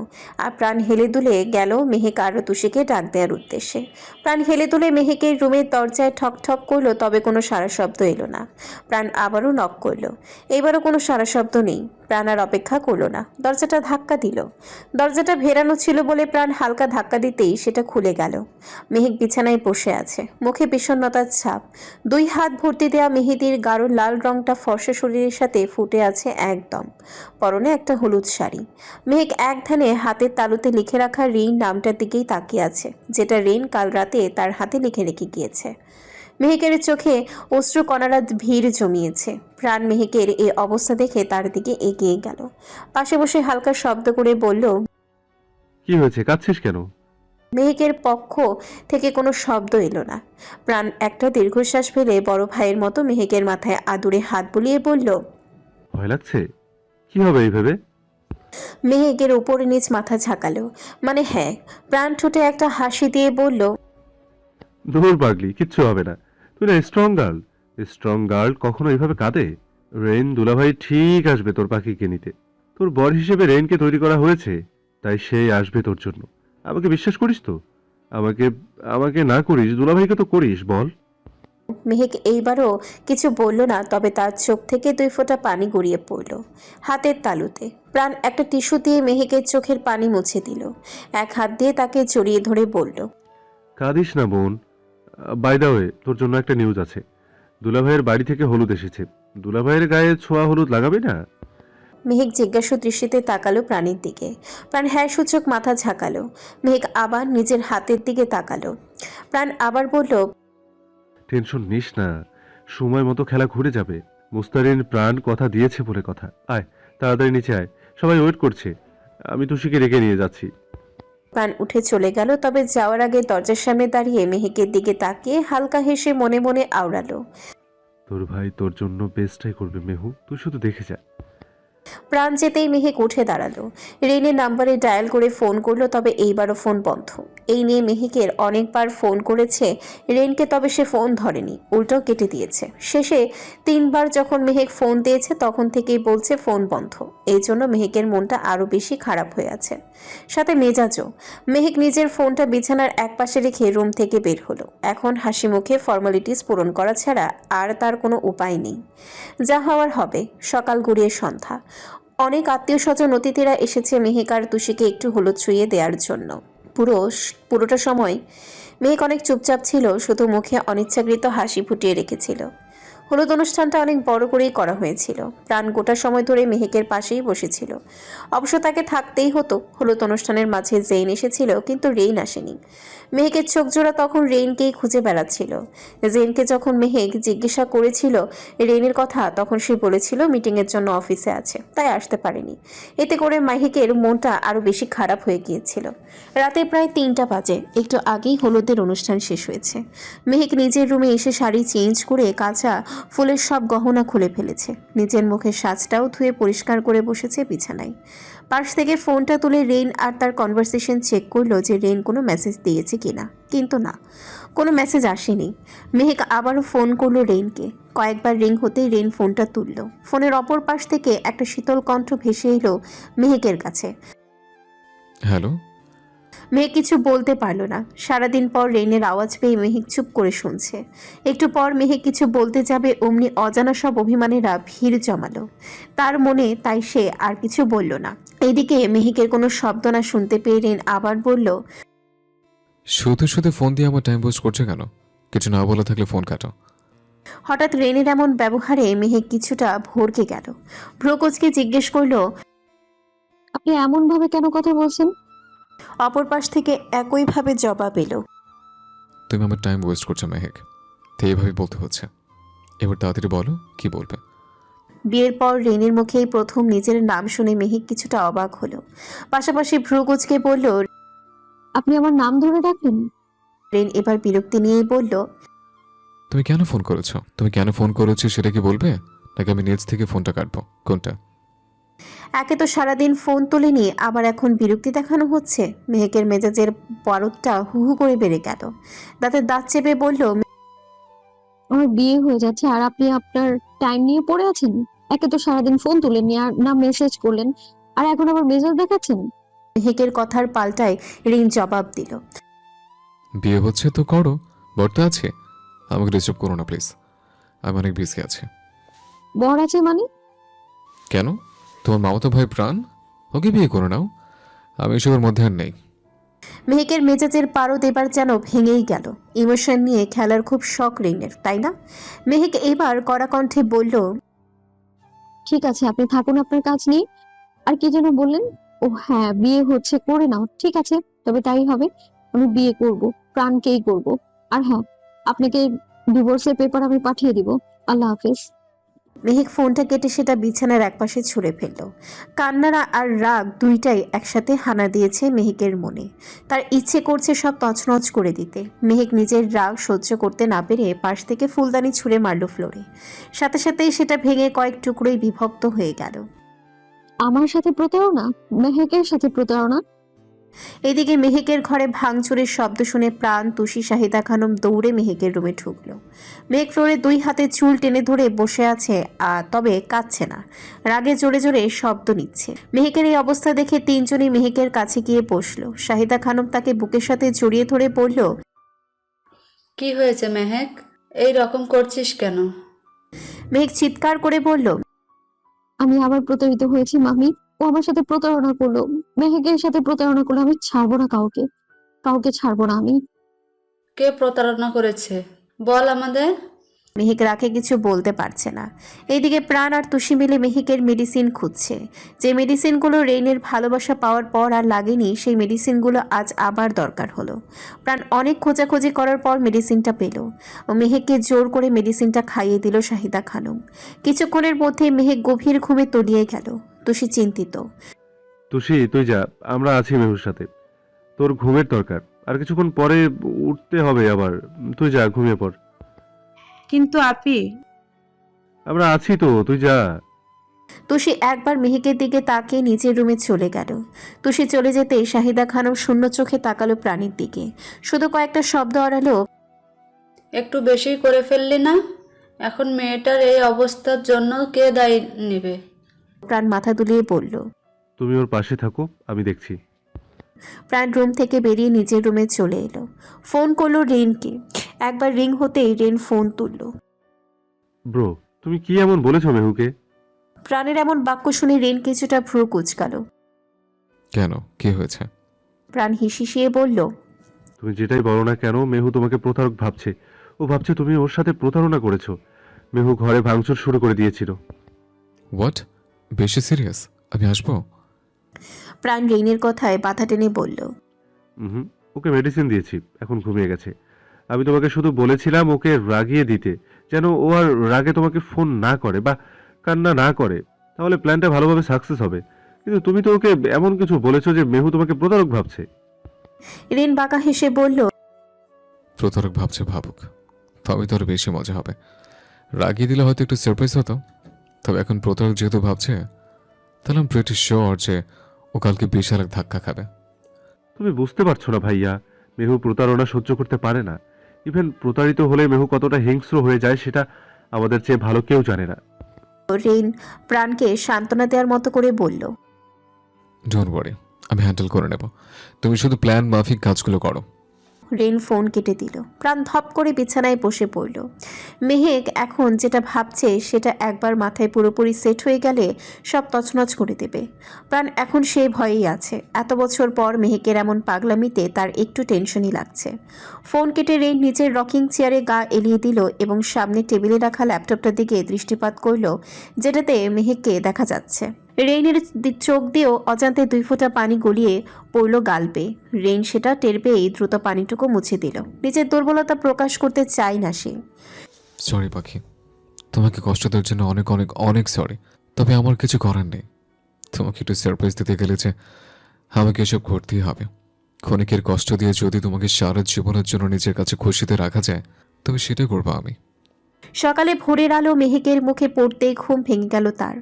আর প্রাণ হেলে দুলে গেল মেহেক আর তুষিকে ডাক দেওয়ার উদ্দেশ্যে। প্রাণ হেলে দুলে মেহেকের রুমের দরজায় ঠক ঠক করলো, তবে কোনো সারা শব্দ এলো না। প্রাণ আবারও নক করলো, এবারও কোনো সারা শব্দ নেই। প্রাণ আর অপেক্ষা করলো না, দরজাটা ধাক্কা দিল। দরজাটা ভেরানো ছিল বলে প্রাণ হালকা ধাক্কা দিতেই সেটা খুলে গেল। মেহেক বিছানায় বসে আছে, মুখে বিষণ্ণতার ছাপ। দুই হাত ভর্তি দেওয়া মেহেদির গাঢ় লাল রংটা ফর্সা শরীরের সাথে ফুটে আছে একদম। পরনে একটা হলুদ শাড়ি। মেহেক এক ধ্যানে হাতের তালুতে লিখে রাখা রিন নামটার দিকেই তাকিয়ে আছে, যেটা রিন কাল রাতে তার হাতে লিখে রেখে গিয়েছে। মেহেকের চোখে অশ্রু কণারা ভিড় জমিয়েছে। প্রাণ মেহেকের এই অবস্থা দেখে তার দিকে এগিয়ে গেল, পাশে বসে হালকা শব্দ করে বলল, কি হয়েছে, কাঁদছিস কেন? মেহেকের পক্ষ থেকে কোনো শব্দ এলো না। প্রাণ একটা দীর্ঘশ্বাস ফেলে বড় ভাইয়ের মতো মেহেকের মাথায় আদুরে হাত বুলিয়ে বলল, ভয় লাগছে? কি হবে এইভাবে? মেহেকের উপরে নিচ মাথা ঝাঁকালো, মানে হ্যাঁ। প্রাণ ঠোঁটে একটা হাসি দিয়ে বলল, দূর পাগলি, কিচ্ছু হবে না। তুই না স্ট্রং গার্ল। স্ট্রং গার্ল কখনো এইভাবে কাঁদে? রেইন দুলাভাই ঠিক আসবে তোর পাখিকে নিতে। তোর বর হিসেবে রেইনকে তৈরি করা হয়েছে, তাই সেই আসবে তোর জন্য। আমাকে বিশ্বাস করিস তো? আমাকে আমাকে না করিস, দুলাভাইকে তো করিস, বল। মেহেক এইবারও কিছু বলল না, তবে তার চোখ থেকে 2 ফোঁটা পানি গড়িয়ে পড়ল হাতের তালুতে। প্রাণ একটা টিস্যু দিয়ে মেহেকের চোখের পানি মুছে দিল। এক হাত দিয়ে তাকে জড়িয়ে ধরে বলল, কাঁদিস না বোন। বাই দা ওয়ে, তোর জন্য একটা নিউজ আছে। দুলাভাইয়ের বাড়ি থেকে হলুদ এসেছে। দুলাভাইয়ের গায়ে ছোঁয়া হলুদ লাগাবি না? মেহেক জিজ্ঞাসু দৃষ্টিতে তাকালো প্রাণীর দিকে। প্রাণ হ্যাঁ সূচক মাথা ঝাঁকালো। মেহেক আবার নিজের হাতের দিকে তাকালো। প্রাণ আবার বলল, টেনশন নিস না, সময় মতো খেলা ঘুরে যাবে। মুস্তারিন প্রাণ কথা দিয়েছে বলে কথা। আয়, তাড়াতাড়ি নিচে আয়, সবাই ওয়েট করছে। আমি তুষিকে রেখে নিয়ে যাচ্ছি। প্রাণ উঠে চলে গেল, তবে যাওয়ার আগে দরজার সামনে দাঁড়িয়ে মেহেকের দিকে তাকিয়ে হালকা হেসে মনে মনে আওড়ালো, তোর ভাই তোর জন্য বেস্টটাই করবে মেহু, তুই শুধু দেখে যা। প্রাণ যেতেই মেহেক উঠে দাঁড়ালো। রেনের নাম্বারে ডায়াল করে ফোন করলো, তবে এইবারও ফোন বন্ধ। এই নিয়ে মেহেকের অনেকবার ফোন করেছে রেনকে, তবে সে ফোন ধরেনি, উল্টো কেটে দিয়েছে। শেষে 3বার যখন মেহেক ফোন দিয়েছে তখন থেকেই বলছে ফোন বন্ধ। এই জন্য মেহেকের মনটা আরও বেশি খারাপ হয়ে আছে, সাথে মেজাজও। মেহেক নিজের ফোনটা বিছানার একপাশে রেখে রুম থেকে বের হলো। এখন হাসি মুখে ফর্মালিটিস পূরণ করা ছাড়া আর তার কোনো উপায় নেই। যা হওয়ার হবে। সকাল গড়িয়ে সন্ধ্যা। অনেক আত্মীয় স্বজন অতিথিরা এসেছে মেহেক আর তুষিকে একটু হলুদ ছুঁয়ে দেওয়ার জন্য। পুরোটা সময় মেহেক অনেক চুপচাপ ছিল, শুধু মুখে অনিচ্ছাকৃত হাসি ফুটিয়ে রেখেছিল। হলুদ অনুষ্ঠানটা অনেক বড় করেই করা হয়েছিল। প্রাণ গোটা সময় ধরে মেহেকের পাশেই বসেছিল। অবশ্য তাকে থাকতেই হতো। হলুদ অনুষ্ঠানের মাঝে জেইন এসেছিল, কিন্তু রেইন আসেনি। মেহেকের চোখ জোড়া তখন রেইনকেই খুঁজে বেড়াচ্ছিল। জেইনকে যখন মেহেক জিজ্ঞাসা করেছিল রেইনের কথা, তখন সে বলেছিল মিটিংয়ের জন্য অফিসে আছে, তাই আসতে পারেনি। এতে করে মেহেকের মনটা আরও বেশি খারাপ হয়ে গিয়েছিল। রাতে প্রায় 3টা বাজে। একটু আগেই হলুদের অনুষ্ঠান শেষ হয়েছে। মেহেক নিজের রুমে এসে শাড়ি চেঞ্জ করে কাঁচা ফুলের সব গহনা খুলে ফেলেছে। নিজের মুখের সাজটাও ধুয়ে পরিষ্কার করে বসেছে বিছানায়। পাশ থেকে ফোনটা তুলে রেইন আর তার কনভারসেশন চেক করলো যে রেইন কোনো মেসেজ দিয়েছে কিনা, কিন্তু না, কোনো মেসেজ আসেনি। মেহেক আবারও ফোন করলো রেইনকে। কয়েকবার রিং হতেই রেইন ফোনটা তুললো। ফোনের অপর পাশ থেকে একটা শীতল কণ্ঠ ভেসে এলো মেহেকের কাছে। হ্যালো। মেহেক কিছু বলতে পারল না। সারাদিন পর রেইনের আওয়াজ পেয়ে মেহেক চুপ করে শুনছে। একটু পর মেহেক কিছু বলতে যাবে, অমনি অজানা সব অভিমানীরা ভিড় জমালো তার মনে, তাই সে আর কিছু বলল না। এদিকে মেহেকের কোনো শব্দ না শুনতে পেয়ে রেইন আবার বলল, শুধু শুধু ফোন দিয়ে আমার টাইম ওয়েস্ট করছে কেন? কিছু না বলা থাকলে ফোন কাটো। হঠাৎ রেইনের এমন ব্যবহারে মেহেক কিছুটা ভড়কে গেল। ভ্রুকুচকে জিজ্ঞেস করলো, আপনি এমন ভাবে কেন কথা বলছেন? অপর পাশ থেকে একইভাবে জবাব এলো, তুমি আমার টাইম ওয়েস্ট করছো মেহেক, তো এইভাবে বলতে হচ্ছে। এবার তাড়াতাড়ি বলো কি বলবে। বিয়ের পর রেইনের মুখেই প্রথম নিজের নাম শুনে মেহেক কিছুটা অবাক হলো। পাশাপাশি ভ্রুকুচকে বলল, আপনি আমার নাম ধরে ডাকলেন? রেইন এবার বিরক্তি নিয়েই বলল, তুমি কেন ফোন করেছো? তুমি কেন ফোন করেছো সেটা কি বলবে, নাকি আমি নিজ থেকে ফোনটা কাটবো? কোনটা? একে তো সারাদিন ফোন তোলেনি, আবার এখন বিরক্তি দেখানো হচ্ছে। মেহেকের মেজাজের পারদটা হু হু করে বেড়ে গেল। দাঁতে দাঁত চেপে বলল, আমার বিয়ে হয়ে যাচ্ছে আর আপনি আপনার টাইম নিয়ে পড়ে আছেন? একে তো সারাদিন ফোন তুলেননি, আর না মেসেজ করলেন, আর এখন আবার মেসেজ দেখাচ্ছেন। মেহেকের কথার পাল্টায় রিন জবাব দিল, বিয়ে হচ্ছে তো করো, বর তো আছে। আমাকে ডিস্টার্ব করো না প্লিজ, আমি অনেক বিজি আছি। বর আছে মানে? কেন? তোমার মামাতো ভাই প্রাণ, ওকে বিয়ে করে নাও। আমি এসবের মধ্যে আর নেই। মেহেকের মেজাজের পারদ এবার যেন ভেঙেই গেল। ইমোশন নিয়ে খেলার খুব শখ রিনের, তাই না? মেহেক এবার কড়া কণ্ঠে বলল, ঠিক আছে, আপনি থাকুন আপনার কাজ নিয়ে। আর কি যেন বললেন? ও হ্যাঁ, বিয়ে হচ্ছে, করে নাও। ঠিক আছে, তবে তাই হবে। আমি বিয়ে করব, প্রাণকেই করব। আর হ্যাঁ, আপনাকে ডিভোর্সের পেপার আমি পাঠিয়ে দিব। আল্লাহ হাফেজ। মেহেক ফোনটা কেটে সেটা বিছানার একপাশে ছুঁড়ে ফেলল। কান্নারা আর রাগ দুইটাই একসাথে হানা দিয়েছে মেহেকের মনে। তার ইচ্ছে করছে সব তছনছ করে দিতে। মেহেক নিজের রাগ সহ্য করতে না পেরে পাশ থেকে ফুলদানি ছুঁড়ে মারল ফ্লোরে। সাথে সাথেই সেটা ভেঙে কয়েক টুকরোই বিভক্ত হয়ে গেল। আমার সাথে প্রতারণা? মেহেকের সাথে প্রতারণা? এদিকে মেহেকের ঘরে ভাঙচুরের শব্দ শুনে প্রাণ, তুষি, শাহিদা খানম দৌড়ে মেহেকের রুমে ঢুকলো। মেহেক ফ্লোরে 2 হাতে চুল টেনে ধরে বসে আছে, তবে কাঁদছে না, রাগে জোরে জোরে শব্দ নিচ্ছে। মেহেকের এই অবস্থা দেখে 3 জনই মেহেকের কাছে গিয়ে বসলো। শাহিদা খানম তাকে বুকের সাথে জড়িয়ে ধরে বলল, কি হয়েছে মেহেক, এই রকম করছিস কেন? মেহেক চিৎকার করে বলল, আমি আবার প্রতারিত হয়েছি মামি। ও আমার সাথে প্রতারণা করলো, মেহেকের সাথে প্রতারণা করলো। আমি ছাড়বো না কাউকে, কাউকে ছাড়বো না আমি। কে প্রতারণা করেছে বল আমাদের। মেহেক রাখে কিছু বলতে পারছে না। এইদিকে প্রাণ আর তুষি মিলে মেহেকের মেডিসিন খুঁজছে। যে মেডিসিনগুলো রেইনের ভালোবাসা পাওয়ার পর আর লাগেনি, সেই মেডিসিনগুলো আজ আবার দরকার হলো। প্রাণ অনেক খোঁজাখুঁজি করার পর মেডিসিনটা পেল ও মেহেককে জোর করে মেডিসিনটা খাইয়ে দিল শাহিদা খানম। কিছুক্ষণের মধ্যে মেহেক গভীর ঘুমে তলিয়ে গেল। তুষি চিন্তিত। তুষি তুই যা, আমরা আছি মেহুর সাথে। তোর ঘুমের দরকার, আর কিছুক্ষণ পরে উঠতে হবে আবার। তুই যা, ঘুমিয়ে পড়। কিন্তু আপি, আমরা আছি তো, তুই যা। তুষি একবার মেহেকের দিকে তাকিয়ে নিজের রুমে চলে গেল। তুষি চলে যেতেই শাহিদা খানম শূন্য চোখে তাকালো প্রাণীর দিকে। শুধু কয়েকটা শব্দ আড়ালো, একটু বেশি করে ফেললি না? এখন মেয়েটার এই অবস্থার জন্য কে দায়ী নেবে? প্রাণ মাথা দুলিয়ে বলল। তুমি ওর পাশে থাকো, আমি দেখছি। প্রাণ রুম থেকে বেরিয়ে নিজের রুমে চলে এলো। ফোন করলো রেনকে। একবার রিং হতেই রেন ফোন তুলল। ব্রো, তুমি কি এমন বলেছো মেহুকে? প্রাণের এমন বাক্য শুনে রেন কিছুটা ভ্রু কুঁচকালো। কেন, কি হয়েছে? প্রাণ হিসিয়ে বলল, তুমি যেটাই বলো না কেন, মেহু তোমাকে প্রতারক ভাবছে। ও ভাবছে তুমি ওর সাথে প্রতারণা করেছো। মেহু ঘরে ভাঙচুর শুরু করে দিয়েছিল। হোয়াট? বেশি সিরিয়াস? আমি আসবো? প্রাণ রেনের কথায় বাধা টেনে বলল, হুম, ওকে মেডিসিন দিয়েছি, এখন ঘুমিয়ে গেছে। আমি তোমাকে শুধু বলেছিলাম ওকে রাগিয়ে দিতে, যেন ও আর রাগে তোমাকে ফোন না করে বা কান্না না করে, তাহলে প্ল্যানটা ভালোভাবে সাকসেস হবে। কিন্তু তুমি তো ওকে এমন কিছু বলেছো যে মেহু তোমাকে প্রতারক ভাবছে। রেন বাঁকা হেসে বলল, প্রতারক ভাবছে ভাবুক, তবে তো আরো বেশি মজা হবে। রাগিয়ে দিলে হয়তো একটু সারপ্রাইজ হতো, তবে এখন প্রতারক যেহেতু ভাবছে, তাহলে আমি প্রিটি শিওর যে ও কালকে বিশাল এক ধাক্কা খাবে। তুমি বুঝতে পারছো না ভাইয়া, মেহু প্রতারণা সহ্য করতে পারে না। ইভেন প্রতারিত হলে মেহু কতটা হিংস্র হয়ে যায় সেটা আমাদের চেয়ে ভালো কেউ জানে না। রেন প্রাণকে সান্ত্বনা দেওয়ার মতো করে বলল, ডোন্ট ওয়ারি, আমি হ্যান্ডেল করে নেব। তুমি শুধু প্ল্যান মাফিক কাজগুলো করো। রেন ফোন কেটে দিল। প্রাণ ধপ করে বিছানায় বসে পড়ল। মেহেক এখন যেটা ভাবছে সেটা একবার মাথায় পুরোপুরি সেট হয়ে গেলে সব তছনছ করে দেবে। প্রাণ এখন সেই ভয়েই আছে। এত বছর পর মেহেকের এমন পাগলামিতে তার একটু টেনশনই লাগছে। ফোন কেটে রেন নিজের রকিং চেয়ারে গা এলিয়ে দিল এবং সামনে টেবিলে রাখা ল্যাপটপটার দিকে দৃষ্টিপাত করল, যেটাতে মেহেককে দেখা যাচ্ছে। রেইনের চোখ দিয়েও অজান্তে 2 ফোঁটা পানি গলিয়ে পড়ল গাল বেয়ে। রেইন সেটা টের পেয়েই দ্রুত পানিটুকু মুছে দিল। নিজের দুর্বলতা প্রকাশ করতে চায় না সে। সরি পাখি, তোমাকে কষ্ট দেওয়ার জন্য অনেক অনেক অনেক সরি। তবে আমার কিছু করার নেই। তোমাকে একটু সারপ্রাইজ দিতে গেলে যে আমাকে এসব করতেই হবে। ক্ষণিকের কষ্ট দিয়ে যদি তোমাকে সারা জীবনের জন্য নিজের কাছে খুশিতে রাখা যায়, তবে সেটা করবো আমি। সকালে ভোরের আলো মেহেকের মুখে পড়তেই ঘুম ভেঙে গেল তার।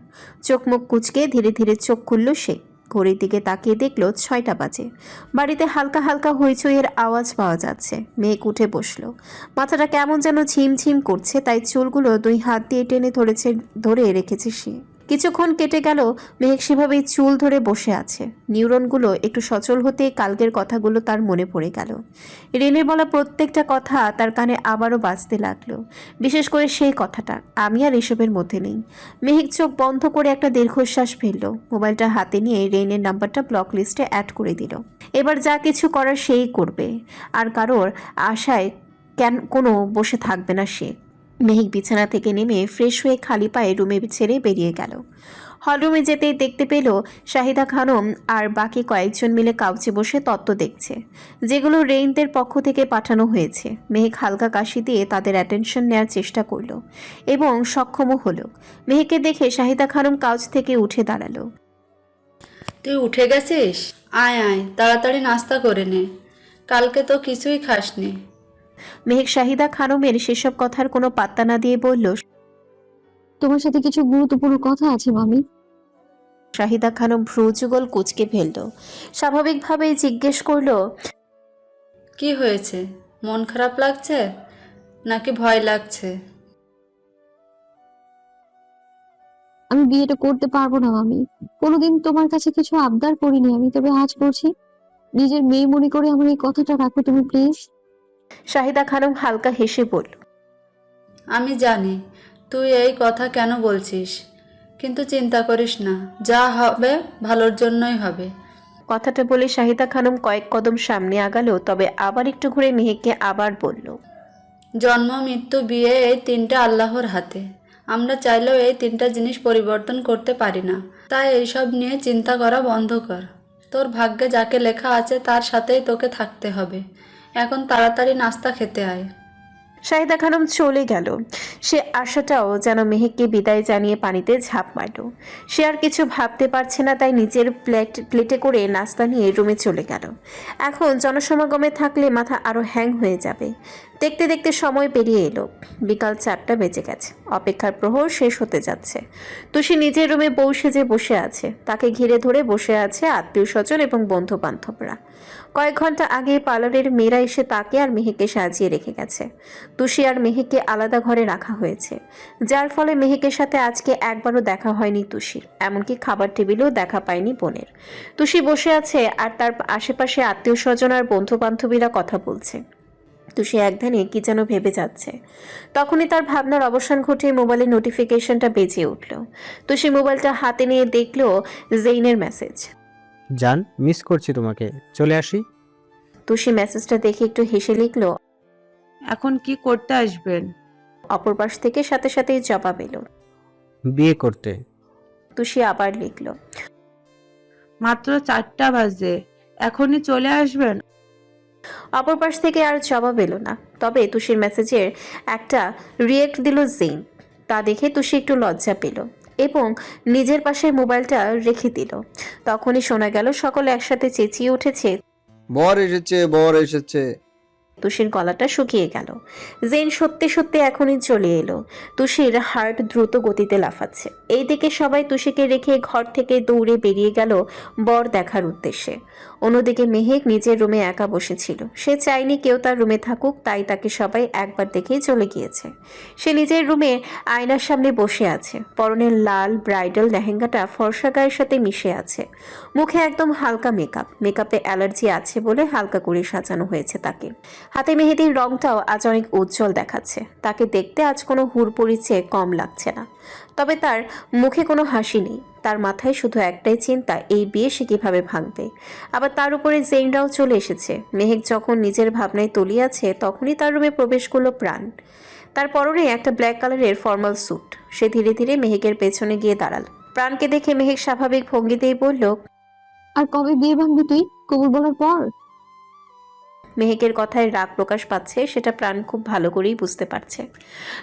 চোখ মুখ কুঁচকে ধীরে ধীরে চোখ খুলল সে। ঘড়ির দিকে তাকিয়ে দেখল 6টা বাজে। বাড়িতে হালকা হালকা হইচইয়ের আওয়াজ পাওয়া যাচ্ছে। মেহেক উঠে বসলো। মাথাটা কেমন যেন ঝিমঝিম করছে, তাই চুলগুলো 2 হাত দিয়ে টেনে ধরে রেখেছে সে। কিছুক্ষণ কেটে গেল, মেহেক সেভাবেই চুল ধরে বসে আছে। নিউরনগুলো একটু সচল হতে কালকের কথাগুলো তার মনে পড়ে গেল। রেনের বলা প্রত্যেকটা কথা তার কানে আবারও বাজতে লাগলো। বিশেষ করে সেই কথাটা, আমি আর এসবের মধ্যে নেই। মেহেক চোখ বন্ধ করে একটা দীর্ঘশ্বাস ফেলল। মোবাইলটা হাতে নিয়ে রেনের নাম্বারটা ব্লক লিস্টে অ্যাড করে দিল। এবার যা কিছু করার সেই করবে, আর কারোর আশায় কোনো বসে থাকবে না সে। মেহেক বিছানা থেকে নেমে ফ্রেশ হয়ে খালি পায়ে রুমে ছেড়ে বেরিয়ে গেল। হলরুমে যেতেই দেখতে পেল শাহিদা খানম আর বাকি কয়েকজন মিলে কাউচে বসে তত্ত্ব দেখছে, যেগুলো রেইনদের পক্ষ থেকে পাঠানো হয়েছে। মেহেক হালকা কাশি দিয়ে তাদের অ্যাটেনশন নেওয়ার চেষ্টা করলো এবং সক্ষমও হলো। মেহেককে দেখে শাহিদা খানম কাউচ থেকে উঠে দাঁড়ালো। তুই উঠে গেছিস? আয় আয়, তাড়াতাড়ি নাস্তা করে নে, কালকে তো কিছুই খাসনি। মেহেক শাহিদা খানমের সেসব কথার কোনো পাত্তা না দিয়ে বলল, তোমার সাথে কিছু গুরুত্বপূর্ণ কথা আছে মামি। শাহিদা খানম ভ্রু যুগল কুঁচকে ফেলল। স্বাভাবিকভাবেই জিজ্ঞেস করলো, কি হয়েছে? মন খারাপ লাগছে নাকি ভয় লাগছে? আমি বিয়েটা করতে পারবো না মামি। কোনোদিন তোমার কাছে কিছু আবদার করিনি আমি, তবে আজ করছি। নিজের মেয়ে মনে করে আমার এই কথাটা রাখো তুমি প্লিজ। শাহিদা খানম হালকা হেসে বলল, আমি জানি তুই এই কথা কেন বলছিস, কিন্তু চিন্তা করিস না, যা হবে ভালোর জন্যই হবে। কথাটা বলে শাহিদা খানম কয়েক কদম সামনে আগালো, তবে আবার একটু ঘুরে মেহেককে আবার বলল, জন্ম, মৃত্যু, বিয়ে এই তিনটা আল্লাহর হাতে। আমরা চাইলেও এই তিনটা জিনিস পরিবর্তন করতে পারি না। তাই এইসব নিয়ে চিন্তা করা বন্ধ কর। তোর ভাগ্যে যাকে লেখা আছে তার সাথেই তোকে থাকতে হবে। এখন তাড়াতাড়ি নাস্তা খেতে আয়। শাহিদা খানম চলে গেল। সে আশাটাও যেন মেহেককে বিদায় জানিয়ে পানিতে ঝাঁপ মারল। সে আর কিছু ভাবতে পারছে না, তাই নিজের প্লেটে করে নাস্তা নিয়ে রুমে চলে গেল। এখন জনসমাগমে থাকলে মাথা আরো হ্যাং হয়ে যাবে। দেখতে দেখতে সময় পেরিয়ে এলো। বিকাল 4টা বেজে গেছে। অপেক্ষার প্রহর শেষ হতে যাচ্ছে। তুষি নিজের রুমে বউ সেজে বসে আছে। তাকে ঘিরে ধরে বসে আছে আত্মীয় স্বজন এবং বন্ধু বান্ধবরা। কয়েক ঘন্টা আগে পার্লারের মেয়েরা এসে তাকে আর মেহেককে সাজিয়ে রেখে গেছে। তুষি আর মেহেককে আলাদা ঘরে রাখা হয়েছে, যার ফলে মেহেকের সাথে আজকে একবারও দেখা হয়নি তুষির। এমনকি খাবার টেবিলেও দেখা পায়নি বোনের। তুষি বসে আছে আর তার আশেপাশে আত্মীয় স্বজন আর বন্ধু বান্ধবীরা কথা বলছে। তুষি একধানে কি যেন ভেবে যাচ্ছে। তখনই তার ভাবনার অবসান ঘটে মোবাইলের নোটিফিকেশনটা বেজে উঠল। তুষি মোবাইলটা হাতে নিয়ে দেখল জেইনের মেসেজ। জান, মিস করছি তোমাকে, চলে আসি। তুষি মেসেজটা দেখে একটু হেসে লিখল, এখন কি করতে আসবেন? অপর পাশ থেকে সাথে সাথেই জবাব এলো। বিয়ে করতে। তুষি আবার লিখল, মাত্র 4টা বাজে, এখনই চলে আসবেন? অপর পাশ থেকে আর জবাব এলো না। তবে তুষির মেসেজের একটা রিয়েক্ট দিল জেইন। তা দেখে তুষি একটু লজ্জা পেল এবং নিজের পাশে মোবাইলটা রেখে দিল। তখনই শোনা গেল সকলে একসাথে চেঁচিয়ে উঠেছে। বর এসেছে, বর এসেছে। তুষির গলাটা শুকিয়ে গেল। জেন সত্যি সত্যি এখনই চলে এলো। তুষির হার্ট দ্রুত গতিতে লাফাচ্ছে। এইদিকে সবাই তুষিকে রেখে ঘর থেকে দৌড়ে বেরিয়ে গেল বর দেখার উদ্দেশ্যে। অন্যদিকে মেহেক নিজের রুমে একা বসেছিল। সে চায়নি কেউ তার রুমে থাকুক, তাই তাকে সবাই একবার দেখেই চলে গিয়েছে। সে নিজের রুমে আয়নার সামনে বসে আছে। পরনের লাল ব্রাইডাল লেহেঙ্গাটা ফর্সা গায়ের সাথে মিশে আছে। মুখে একদম হালকা মেকআপে অ্যালার্জি আছে বলে হালকা করে সাজানো হয়েছে তাকে। হাতে মেহেদির রংটাও আজ অনেক উজ্জ্বল দেখাচ্ছে। তাকে দেখতে আজ কোনো হুড়পড়ির চেয়ে কম লাগছে না। তবে তার মুখে কোনো হাসি নেই। তার মাথায় শুধু একটাই চিন্তা, এই বিয়ে সে কিভাবে ভাঙবে। আবার তার উপরে জেইনরাও চলে এসেছে। মেহেক যখন নিজের ভাবনায় তলিয়ে আছে, তখনই তার রুমে প্রবেশ করলো প্রাণ। তার পরনে একটা ব্ল্যাক কালারের ফর্মাল স্যুট। সে ধীরে ধীরে মেহেকের পেছনে গিয়ে দাঁড়ালো। প্রাণকে দেখে মেহেক স্বাভাবিক ভঙ্গিতেই বলল, আর কবে বিয়ে ভাঙবি তুই, কবুল বলার পর? মেহেকের কথায় রাগ প্রকাশ পাচ্ছে, সেটা প্রাণ খুব ভালো করেই বুঝতে পারছে।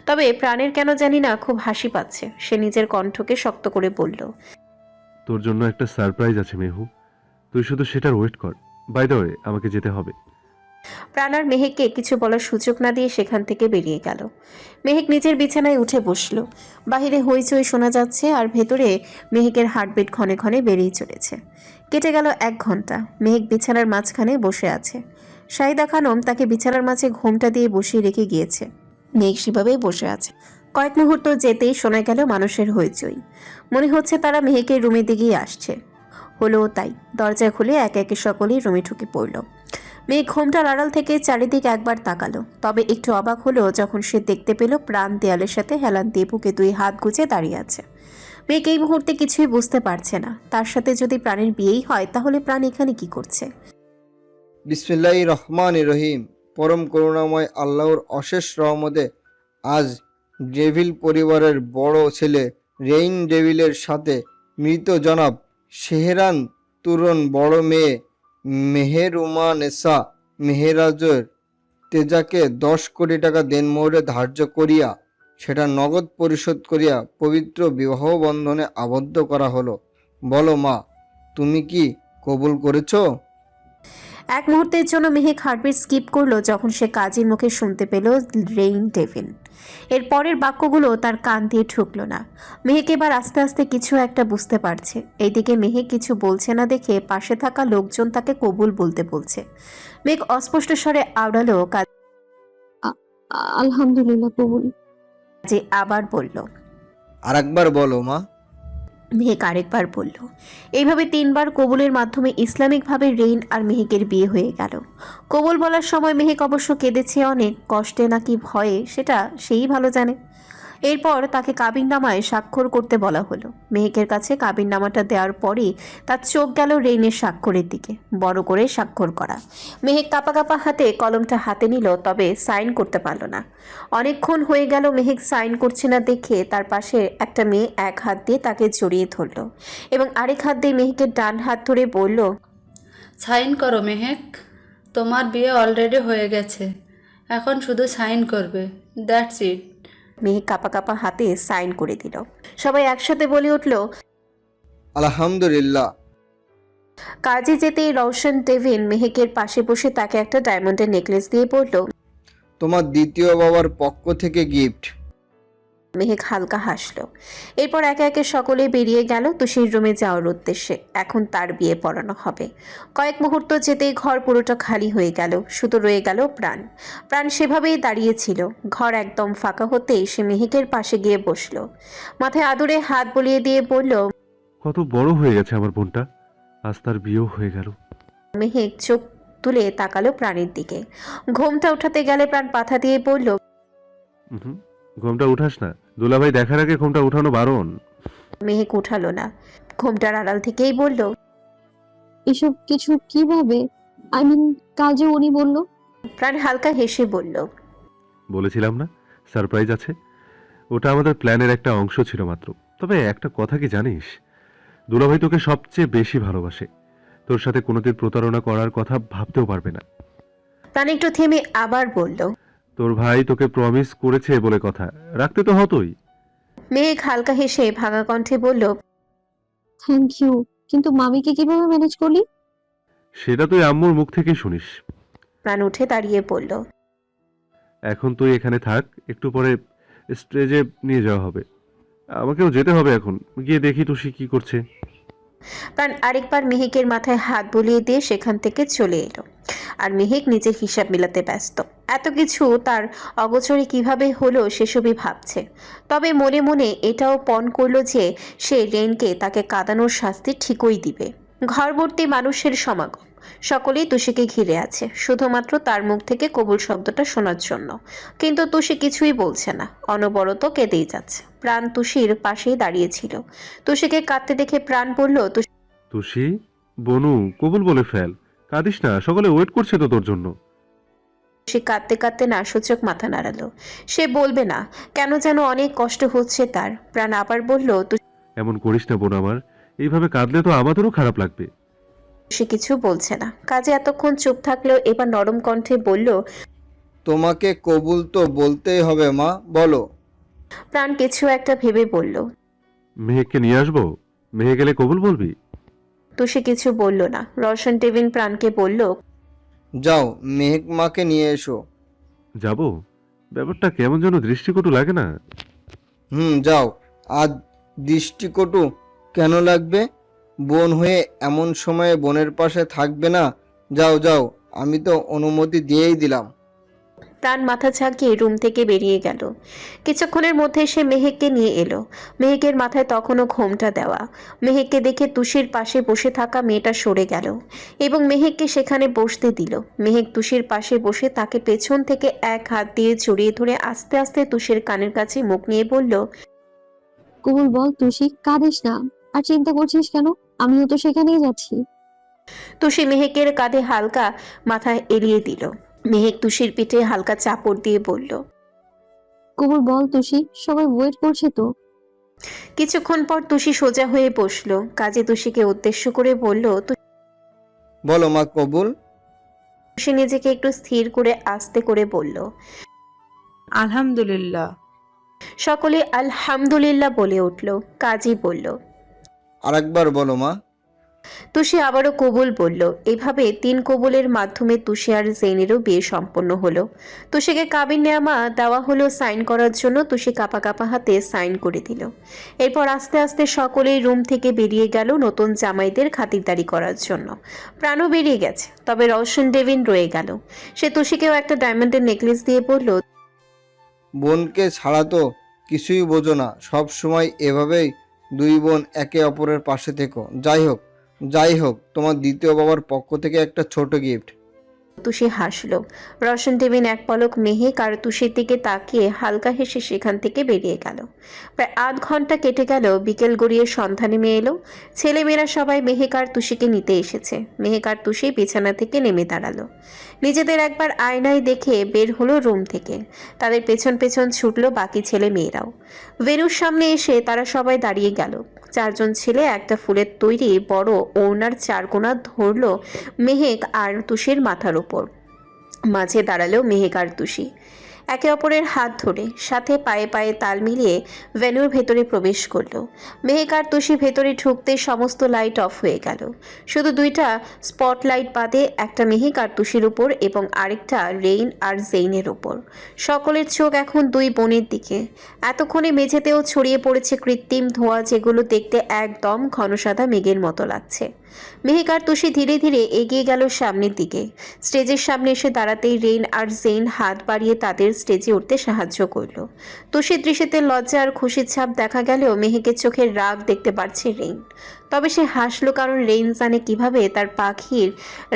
তবে প্রাণের কেন জানি না খুব হাসি পাচ্ছে। সে নিজের কণ্ঠকে শক্ত করে বলল, তোর জন্য একটা সারপ্রাইজ আছে মেহু, তুই শুধু সেটার ওয়েট কর। বাই দ্য ওয়ে, আমাকে যেতে হবে। প্রাণ আর মেহেককে কিছু বলার সুযোগ না দিয়ে সেখান থেকে বেরিয়ে গেল। মেহেক নিজের বিছানায় উঠে বসলো। বাহিরে হইচই শোনা যাচ্ছে আর ভেতরে মেহেকের হার্টবিট ক্ষণে ক্ষণে বেড়েই চলেছে। কেটে গেল 1 ঘন্টা। মেহেক বিছানার মাঝখানে বসে আছে। শাহিদা খানম তাকে বিছানার মাঝে ঘোমটা দিয়ে বসিয়ে রেখে গিয়েছে। মেঘ সেভাবেই বসে আছে। কয়েক মুহূর্ত যেতেই শোনা গেল মানুষের হইচই। মনে হচ্ছে তারা মেহেকের রুমের দিকেই আসছে। হলো তাই। দরজা খুলে একে একে সকলেই রুমে ঢুকে পড়ল। মেঘ ঘোমটার আড়াল থেকে চারিদিকে একবার তাকালো। তবে একটু অবাক হলো যখন সে দেখতে পেল প্রাণ দেয়ালের সাথে হেলান দিয়ে বুকে 2 হাত গুজে দাঁড়িয়ে আছে। মেঘ এই মুহূর্তে কিছুই বুঝতে পারছে না। তার সাথে যদি প্রাণের বিয়েই হয়, তাহলে প্রাণ এখানে কি করছে? বিসমিল্লাহির রহমানির রহিম। পরম করুণাময় আল্লাহর অশেষ রহমতে আজ ডেভিল পরিবারের বড় ছেলে রেইন ডেভিলের সাথে মৃত জনাব শেহরান তুরন বড় মেয়ে মেহেরুমানেসা মেহেরাজের তেজাকে 10 কোটি টাকা দেনমোহরে ধার্য করিয়া সেটা নগদ পরিশোধ করিয়া পবিত্র বিবাহ বন্ধনে আবদ্ধ করা হলো। বলো মা, তুমি কি কবুল করেছো? এক মুহূর্তের জন্য মেহেক হার্টবিট স্কিপ করলো যখন সে কাজীর মুখে শুনতে পেল রেইন ডেভিল। এর পরের বাক্যগুলো তার কান দিয়ে ঠুকলো না। মেহেক এবার আস্তে আস্তে কিছু একটা বুঝতে পারছে। এইদিকে মেহেক কিছু বলছে না দেখে পাশে থাকা লোকজন তাকে কবুল বলতে বলছে। মেঘ অস্পষ্ট স্বরে আওড়ালো, আলহামদুলিল্লাহ কবুল। কাজী আবার বলল। আর একবার বলো মা। মেহেক আরেকবার বলল। এইভাবে 3বার কবুলের মাধ্যমে ইসলামিকভাবে রেইন আর মেহেকের বিয়ে হয়ে গেল। কবুল বলার সময় মেহেক অবশ্য কেঁদেছে অনেক, কষ্টে নাকি ভয়ে সেটা সেই ভালো জানে। এরপর তাকে কাবিননামায় স্বাক্ষর করতে বলা হলো। মেহেকের কাছে কাবিননামাটা দেওয়ার পরেই তার চোখ গেল রেইনের স্বাক্ষরের দিকে, বড় করে স্বাক্ষর করা। মেহেক কাঁপা কাঁপা হাতে কলমটা হাতে নিল, তবে সাইন করতে পারল না। অনেকক্ষণ হয়ে গেল মেহেক সাইন করছে না দেখে তার পাশে একটা মেয়ে এক হাত দিয়ে তাকে জড়িয়ে ধরল এবং আরেক হাত দিয়ে মেহেকের ডান হাত ধরে বলল, সাইন করো মেহেক, তোমার বিয়ে অলরেডি হয়ে গেছে, এখন শুধু সাইন করবে, দ্যাটস ইট। মেহেক কাঁপা কাঁপা হাতে সাইন করে দিল। সবাই একসাথে বলে উঠল, আলহামদুলিল্লাহ। কাজে যেতেই রওশন ডেভিন মেহেকের পাশে বসে তাকে একটা ডায়মন্ডের নেকলেস দিয়ে বলল, তোমার দ্বিতীয় বাবার পক্ষ থেকে গিফট। মেহেক হালকা হাসলো। এরপর একে একে সকলে বেরিয়ে গেল তুষির রুমে যাওয়ার উদ্দেশ্যে। এখন তার বিয়ে পড়ানো হবে। কয়েক মুহূর্ত যেতেই ঘর পুরোটা খালি হয়ে গেল, শুধু রয়ে গেল প্রাণ। প্রাণ সেভাবেই দাঁড়িয়েছিল। ঘর একদম ফাঁকা হতেই সে মেহেকের পাশে গিয়ে বসলো, মাথায় আদরে হাত বুলিয়ে দিয়ে বলল, কত বড় হয়ে গেছে আমার বোনটা, আজ তার বিয়েও হয়ে গেল। মেহেক চোখ তুলে তাকালো প্রাণের দিকে। ঘোমটা উঠাতে গেলে প্রাণ পাথা দিয়ে বলল, হুম, ঘোমটা উঠাস না, দুলাভাই দেখার আগে ঘোমটা উঠানো বারণ। মেহেক উঠালো না। ঘোমটার আড়াল থেকেই বলল, এসব কিছু কিভাবে? কাল যে উনি বলল। প্রাণ হালকা হেসে বলল, বলেছিলাম না সারপ্রাইজ আছে। ওটা আমাদের প্ল্যানের একটা অংশ ছিল মাত্র। তবে একটা কথা কি জানিস, দুলাভাই তোকে সবচেয়ে বেশি ভালোবাসে। তোর সাথে কোনোদিন প্রতারণা করার কথা ভাবতেও পারবে না। প্রাণ একটু থেমে আবার বলল, তোর ভাই তোকে প্রমিস করেছে বলে কথা, রাখতে তো হতোই। মেঘ হালকা হেসে ভাঙা কণ্ঠে বলল, থ্যাংক ইউ, কিন্তু মামিকে কিভাবে ম্যানেজ করলি? সেটা তুই আম্মুর মুখ থেকেই শুনিস। প্রাণ উঠে দাঁড়িয়ে বলল, এখন তুই এখানে থাক, একটু পরে স্টেজে নিয়ে যাওয়া হবে। আমাকেও যেতে হবে এখন, গিয়ে দেখি তুষি কি করছে। প্রাণ আরেকবার মেহেকের মাথায় হাত বুলিয়ে দিয়ে সেখান থেকে চলে এলো। আর মেহেক নিজের হিসাব মিলাতে ব্যস্ত। এত কিছু তার অগোচরে কিভাবে হলো সেসবই ভাবছে। তবে মনে মনে এটাও পণ করলো যে সে রেনকে তাকে কাঁদানোর শাস্তি ঠিকই দিবে। ঘরভর্তি মানুষের সমাগম, সকলেই তুষিকে ঘিরে আছে শুধুমাত্র তার মুখ থেকে কবুল শব্দটা শোনার জন্য। কিন্তু তুষি কিছুই বলছে না, অনবরত কেঁদেই যাচ্ছে। প্রাণ তুষির পাশেই দাঁড়িয়েছিল। তুষিকে কাঁদতে দেখে প্রাণ বলল, তুষি, বনু কবুল বলে ফেল, কাঁদিস না, সকলে ওয়েট করছে তো তোর জন্য। সে কাঁদতে কাঁদতে নাসূচক মাথা নাড়ালো। সে বলবে না, কেন যেন অনেক কষ্ট হচ্ছে তার। প্রাণ আবার বলল, এমন করিস না বোন আমার, এইভাবে কাঁদলে তো আমাদেরও খারাপ লাগবে। সে কিছু বলছে না। কাজে এতক্ষণ চুপ থাকলেও এবার নরম কণ্ঠে বলল, তোমাকে কবুল তো বলতেই হবে মা, বলো। প্রাণ কিছু একটা ভেবে বলল। মেহেককে নিয়ে আসবো, মেহে গেলে কবুল বলবি? তো সে কিছু বলল না। রওশন টেবিন প্রাণকে বলল, যাও মেহেক মাকে নিয়ে এসো। যাব? ব্যাপারটা কেমন যেন দৃষ্টিকটু লাগে না? যাও। আজ দৃষ্টিকটু কেন লাগবে? বোন হয়ে এমন সময়ে বোনের পাশে থাকবে না? যাও যাও, আমি তো অনুমতি দিয়েই দিলাম। প্রাণ মাথা ঝাঁকিয়ে রুম থেকে বেরিয়ে গেল। কিছুক্ষণের মধ্যে সে মেহেককে নিয়ে এলো। মেহেকের মাথায় তখনও ঘোমটা দেওয়া। মেহেককে দেখে তুষির পাশে বসে থাকা মেয়েটা সরে গেল এবং মেহেককে সেখানে বসতে দিল। মেহেক তুষির পাশে বসে তাকে পেছন থেকে এক হাত দিয়ে জড়িয়ে ধরে আস্তে আস্তে তুষির কানের কাছে মুখ নিয়ে বলল, কবুল বল তুষি, কাঁদিস না। আর চিন্তা করছিস কেন? আমিও তো সেখানেই যাচ্ছি। তুষি মেহেকের কাঁধে হালকা মাথা এলিয়ে দিল। মেহেক তুষির পিঠে হালকা চাপড় দিয়ে বলল, কবুল বল তুষি, সবাই ওয়েট করছে তো। কিছুক্ষণ পর তুষি সোজা হয়ে বসলো। কাজে তুষিকে উদ্দেশ্য করে বলল, বলো মা কবুল। তুষি নিজেকে একটু স্থির করে আস্তে করে বলল, আলহামদুলিল্লাহ। সকলে আলহামদুলিল্লাহ বলে উঠল। কাজী বলল, আর একবার বলো মা। তুষি আবারও কবুল বলল। এভাবে 3 কবুলের মাধ্যমে তুষি আর জেইনেরও বিয়ে সম্পন্ন হলো। তুষিকে কাবিননামা দেওয়া হলো সাইন করার জন্য। তুষি কাঁপা কাঁপা হাতে সাইন করে দিল। এরপর আস্তে আস্তে সকলেই রুম থেকে বেরিয়ে গেল নতুন জামাইদের খাতিরদারি করার জন্য। প্রাণও বেরিয়ে গেছে, তবে রওশন ডেভিন রয়ে গেল। সে তুষিকেও একটা ডায়মন্ডের নেকলেস দিয়ে বলল, বোনকে ছাড়া তো কিছুই বোঝো না, সব সময় এভাবেই 2 বোন একে অপরের পাশে থেকো। যাই হোক, তোমার দ্বিতীয় বাবার পক্ষ থেকে একটা ছোট গিফট। তুষি হাসলো। রওশন ডেভিন এক পলক মেহেক আর তুষির দিকে তাকিয়ে হালকা হেসে সেখান থেকে বেরিয়ে গেল। প্রায় আধ ঘন্টা কেটে গেল। বিকেল গড়িয়ে সন্ধ্যা নেমে এলো। ছেলেমেয়েরা সবাই মেহেক আর তুষিকে নিতে এসেছে। মেহেক আর তুষি বিছানা থেকে নেমে দাঁড়ালো। নিজেদের একবার আয়নায় দেখে বের হলো রুম থেকে। তাদের পেছন পেছন ছুটলো বাকি ছেলে মেয়েরাও। ভেনুর সামনে এসে তারা সবাই দাঁড়িয়ে গেল। 4 জন ছেলে একটা ফুলের তৈরি বড় ওড়নার 4 কোণা ধরলো মেহেক আর তুষির মাথার উপর। মাঝে দাঁড়ালো মেহেক আর তুষি, একে অপরের হাত ধরে, সাথে পায়ে পায়ে তাল মিলিয়ে ভেন্যুর ভেতরে প্রবেশ করলো। মেহেক আর তুষি ভেতরে ঢুকতে সমস্ত লাইট অফ হয়ে গেল। শুধু 2টা স্পটলাইট বাদে, একটা মেহেক আর তুষির উপর এবং আরেকটা রেইন আর জেইনের উপর। সকলের চোখ এখন 2 বোনের দিকে। এতক্ষণে মেঝেতেও ছড়িয়ে পড়েছে কৃত্রিম ধোঁয়া, যেগুলো দেখতে একদম ঘনসাদা মেঘের মতো লাগছে। মেহেক আর তুষি ধীরে ধীরে এগিয়ে গেল সামনের দিকে। স্টেজের সামনে এসে দাঁড়াতেই রেইন আর জেইন হাত বাড়িয়ে তাদের স্টেজে উঠতে সাহায্য করল। তুষির দৃশ্যতে লজ্জা আর খুশির ছাপ দেখা গেলেও মেহেকের চোখের রাগ দেখতে পারছে রেইন। তবে সে হাসলো, কারণ রেইন জানে কিভাবে তার পাখির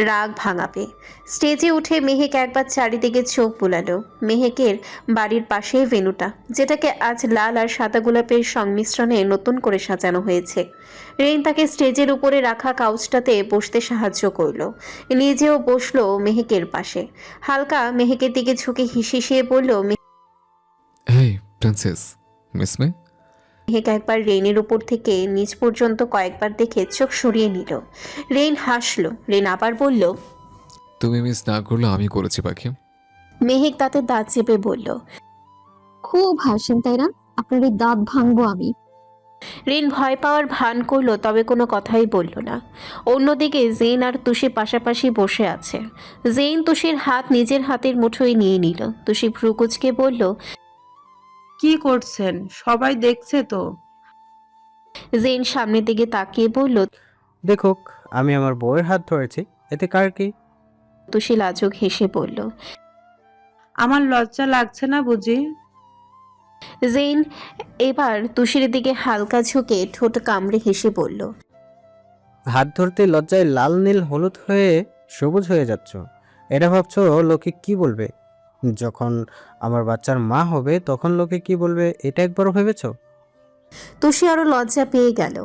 রাগ ভাঙাবে। স্টেজে উঠে মেহেক একবার চারিদিকে চোখ বুলালো। মেহেকের বাড়ির পাশেই ভেন্যুটা, যেটাকে আজ লাল আর সাদা গোলাপের সংমিশ্রণে নতুন করে সাজানো হয়েছে। রেইন তাকে স্টেজের উপরে রাখা কাউচটাতে বসতে সাহায্য করলো। নিজেও বসলো মেহেকের পাশে। হালকা মেহেকের দিকে ঝুঁকে হিসিয়ে বলল, হেই প্রিন্সেস, মিস মি। মেহেক একবার রেইনের উপর থেকে নিচ পর্যন্ত কয়েকবার দেখে চোখ সরিয়ে নিল। রেইন হাসলো। রেইন আবার বলল, তুমি মিস না করলে আমি করেছি পাখি। মেহেক তাতে দাঁত চেপে বলল, খুব হাসেন তাই না? আপনার এই দাঁত ভাঙবো আমি। রেইন ভয় পাওয়ার ভান করলো, তবে কোনো কথাই বলল না। অন্যদিকে জেইন আর তুষি পাশাপাশি বসে আছে। জেইন তুষির হাত নিজের হাতের মুঠোয় নিয়ে নিল। তুষি ভ্রুকুচকে বলল, কি করছেন? সবাই দেখছে তো। জেইন সামনের দিকে তাকিয়ে বলল, দেখুক, আমি আমার বউয়ের হাত ধরেছি, এতে কার কি? তুষি লাজুক হেসে বলল। আমার লজ্জা লাগছে না বুঝি? জেইন এবার তুষির দিকে হালকা ঝুঁকে ঠোঁট কামড়ে হেসে বলল, হাত ধরতে লজ্জায় লাল নীল হলুদ হয়ে সবুজ হয়ে যাচ্ছ। এটা ভাবছো লোকে কি বলবে? যখন আমার বাচ্চার মা হবে তখন লোকে কি বলবে, এটা একবারও ভেবেছো? তুষি আরো লজ্জা পেয়ে গেল।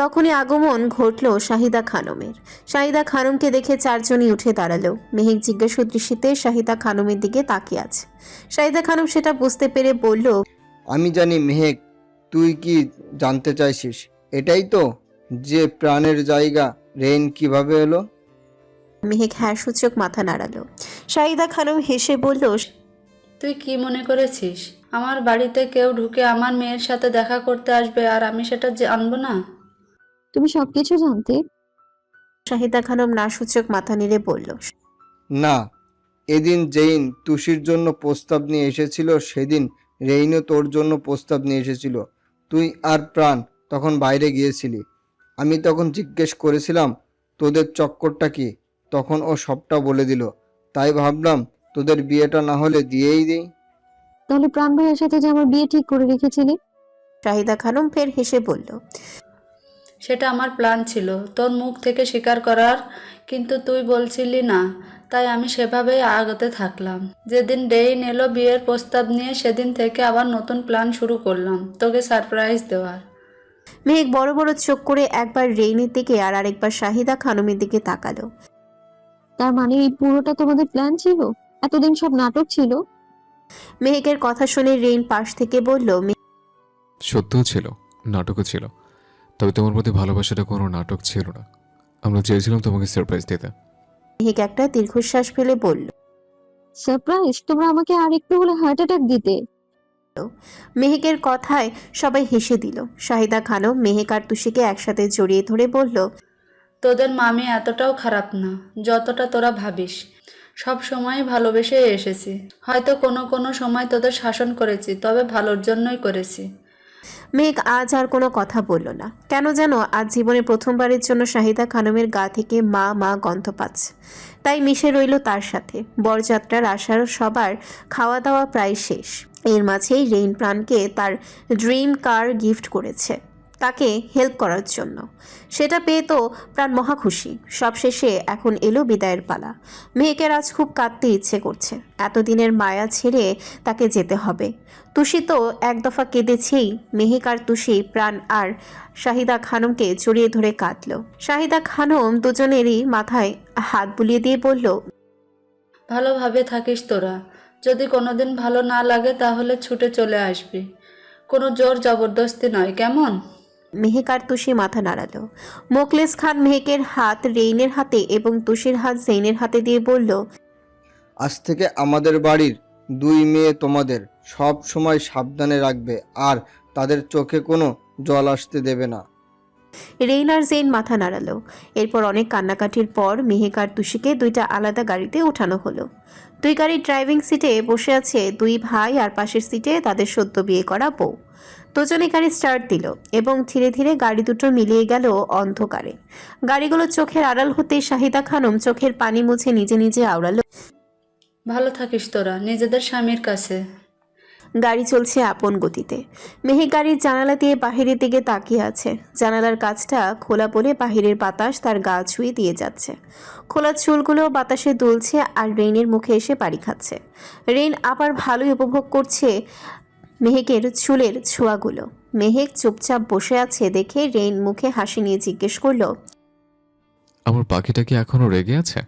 তখনই আগমন ঘটল শাহিদা খানমের। শাহিদা খানমকে দেখে 4 জনই উঠে দাঁড়ালো। মেহেক জিজ্ঞাসু দৃষ্টিতে শাহিদা খানমের দিকে তাকিয়ে আছে। শাহিদা খানম সেটা বুঝতে পেরে বলল, আমি জানি মেহেক, তুই কি জানতে চাইছিস? এটাই তো, যে প্রাণের জায়গা রেইন কিভাবে এলো? মেহেক হ্যাঁ সূচক মাথা নাড়ালো। শাহিদা খানম হেসে বলল, তুই কি মনে করেছিস আমার বাড়িতে কেউ ঢুকে আমার মেয়ের সাথে দেখা করতে আসবে আর আমি সেটা জানবো না? তুমি সবকিছু জানতে? শাহিদা খানম না সূচক মাথা নেড়ে বলল, না, এদিন জেইন তুষির জন্য প্রস্তাব নিয়ে এসেছিল, সেদিন রেইনও তোর জন্য প্রস্তাব নিয়ে এসেছিল। তুই আর প্রাণ তখন বাইরে গিয়েছিলি। আমি তখন জিজ্ঞেস করেছিলাম তোদের চক্করটা কি, তখন ও সবটা বলে দিল। তাই ভাবলাম তোদের বিয়েটা না হলে দিয়েই দিই। তাহলে প্রাণ ভাইয়ের সাথে যে আমার বিয়ে ঠিক করে রেখেছিলে? শাহিদা খানম ফের হেসে বলল, সেটা আমার প্ল্যান ছিল তোর মুখ থেকে স্বীকার করার, কিন্তু তুই বলছিলি না, তাই আমি সেভাবেই আগতে থাকলাম। যেদিন রেইন এলো বিয়ের প্রস্তাব নিয়ে, সেদিন থেকে আবার নতুন প্ল্যান শুরু করলাম তোকে সারপ্রাইজ দেওয়ার। মেহেক বড় বড় চোখ করে একবার রেইনের দিকে আর আরেকবার শাহিদা খানমের দিকে তাকালো। তার মানে এই পুরোটা তোমাদের প্ল্যান ছিল? এতদিন সব নাটক ছিল? মেহেকের কথা শুনে রেইন পাশ থেকে বলল, সত্যও ছিল, নাটকও ছিল। তবে তোমার প্রতি ভালোবাসাটা কোনো নাটক ছিল না। আমরা চেয়েছিলাম তোমাকে সারপ্রাইজ দিতে। মেহেক একটা দীর্ঘশ্বাস ফেলে বলল, সারপ্রাইজ? তোমরা আমাকে আর একটু হলে হার্ট অ্যাটাক দিতে। মেহেকের কথায় সবাই হেসে দিল। শাহিদা খানম মেহেক আর তুষিকে একসাথে জড়িয়ে ধরে বলল, তোদের মামি এতটাও খারাপ না যতটা তোরা ভাবিস। সব সময় ভালোবেসে এসেছি, হয়তো কোনো কোনো সময় তোদের শাসন করেছি, তবে ভালোর জন্যই করেছি। মেঘ আজ আর কোনো কথা বলল না। কেন যেন আজ জীবনে প্রথমবারের জন্য শাহিদা খানমের গা থেকে মা মা গন্ধ পাচ্ছে। তাই মিশে রইল তার সাথে। বরযাত্রার আসার সবার খাওয়া দাওয়া প্রায় শেষ। এর মাঝেই রেইন প্রাণকে তার ড্রিম কার গিফট করেছে তাকে হেল্প করার জন্য। সেটা পেয়ে তো প্রাণ মহা খুশি। সবশেষে এখন এলো বিদায়ের পালা। মেহেকের আজ খুব কাঁদতে ইচ্ছে করছে। এতদিনের মায়া ছেড়ে তাকে যেতে হবে। তুষি তো এক দফা কেঁদেছেই। মেহেক আর তুষি প্রাণ আর শাহিদা খানমকে জড়িয়ে ধরে কাঁদল। শাহিদা খানম দুজনেরই মাথায় হাত বুলিয়ে দিয়ে বলল, ভালোভাবে থাকিস তোরা, যদি কোনোদিন ভালো না লাগে তাহলে ছুটে চলে আসবি, কোনো জোর জবরদস্তি নয়, কেমন? মেহেক আর তুষি মাথা নাড়ালো। মোখলেস খান মেহেকের হাত রেইনের হাতে এবং তুষির হাত জেইনের হাতে দিয়ে বলল, আজ থেকে আমাদের বাড়ির 2 মেয়ে তোমাদের সব সময় সাবধানে রাখবে আর তাদের চোখে কোনো জল আসতে দেবে না। রেইন আর জেইন মাথা নাড়ালো। এরপর অনেক কান্নাকাটির পর মেহেক আর তুষিকে 2টা আলাদা গাড়িতে ওঠানো হলো। 2 গাড়ির ড্রাইভিং সিটে বসে আছে 2 ভাই আর পাশের সিটে তাদের সদ্য বিয়ে করা বউ। দুজনে গাড়ি স্টার্ট দিল এবং ধীরে ধীরে গাড়ি দুটো মিলিয়ে গেল অন্ধকারে। গাড়িগুলো চোখের আড়াল হতে শাহিদা খানম চোখের পানি মুছে নিজে নিজে আওড়ালো, ভালো থাকিস তোরা নিজেদের স্বামীর কাছে। গাড়ি চলছে আপন গতিতে। মেহেক গাড়ির জানালা দিয়ে বাহিরের দিকে তাকিয়ে আছে। জানালার কাঁচটা খোলা বলে বাহিরের বাতাস তার গা ছুঁয়ে দিয়ে যাচ্ছে। খোলা চুলগুলো বাতাসে দুলছে আর রেইনের মুখে এসে পাড়ি খাচ্ছে। রেইন আবার ভালোই উপভোগ করছে মেহেকের চুলের ছোঁয়াগুলো। মেহেক চুপচাপ বসে আছে দেখে রেইন মুখে হাসি নিয়ে জিজ্ঞেস করলো, আমার পাখিটা কি এখনো রেগে আছে?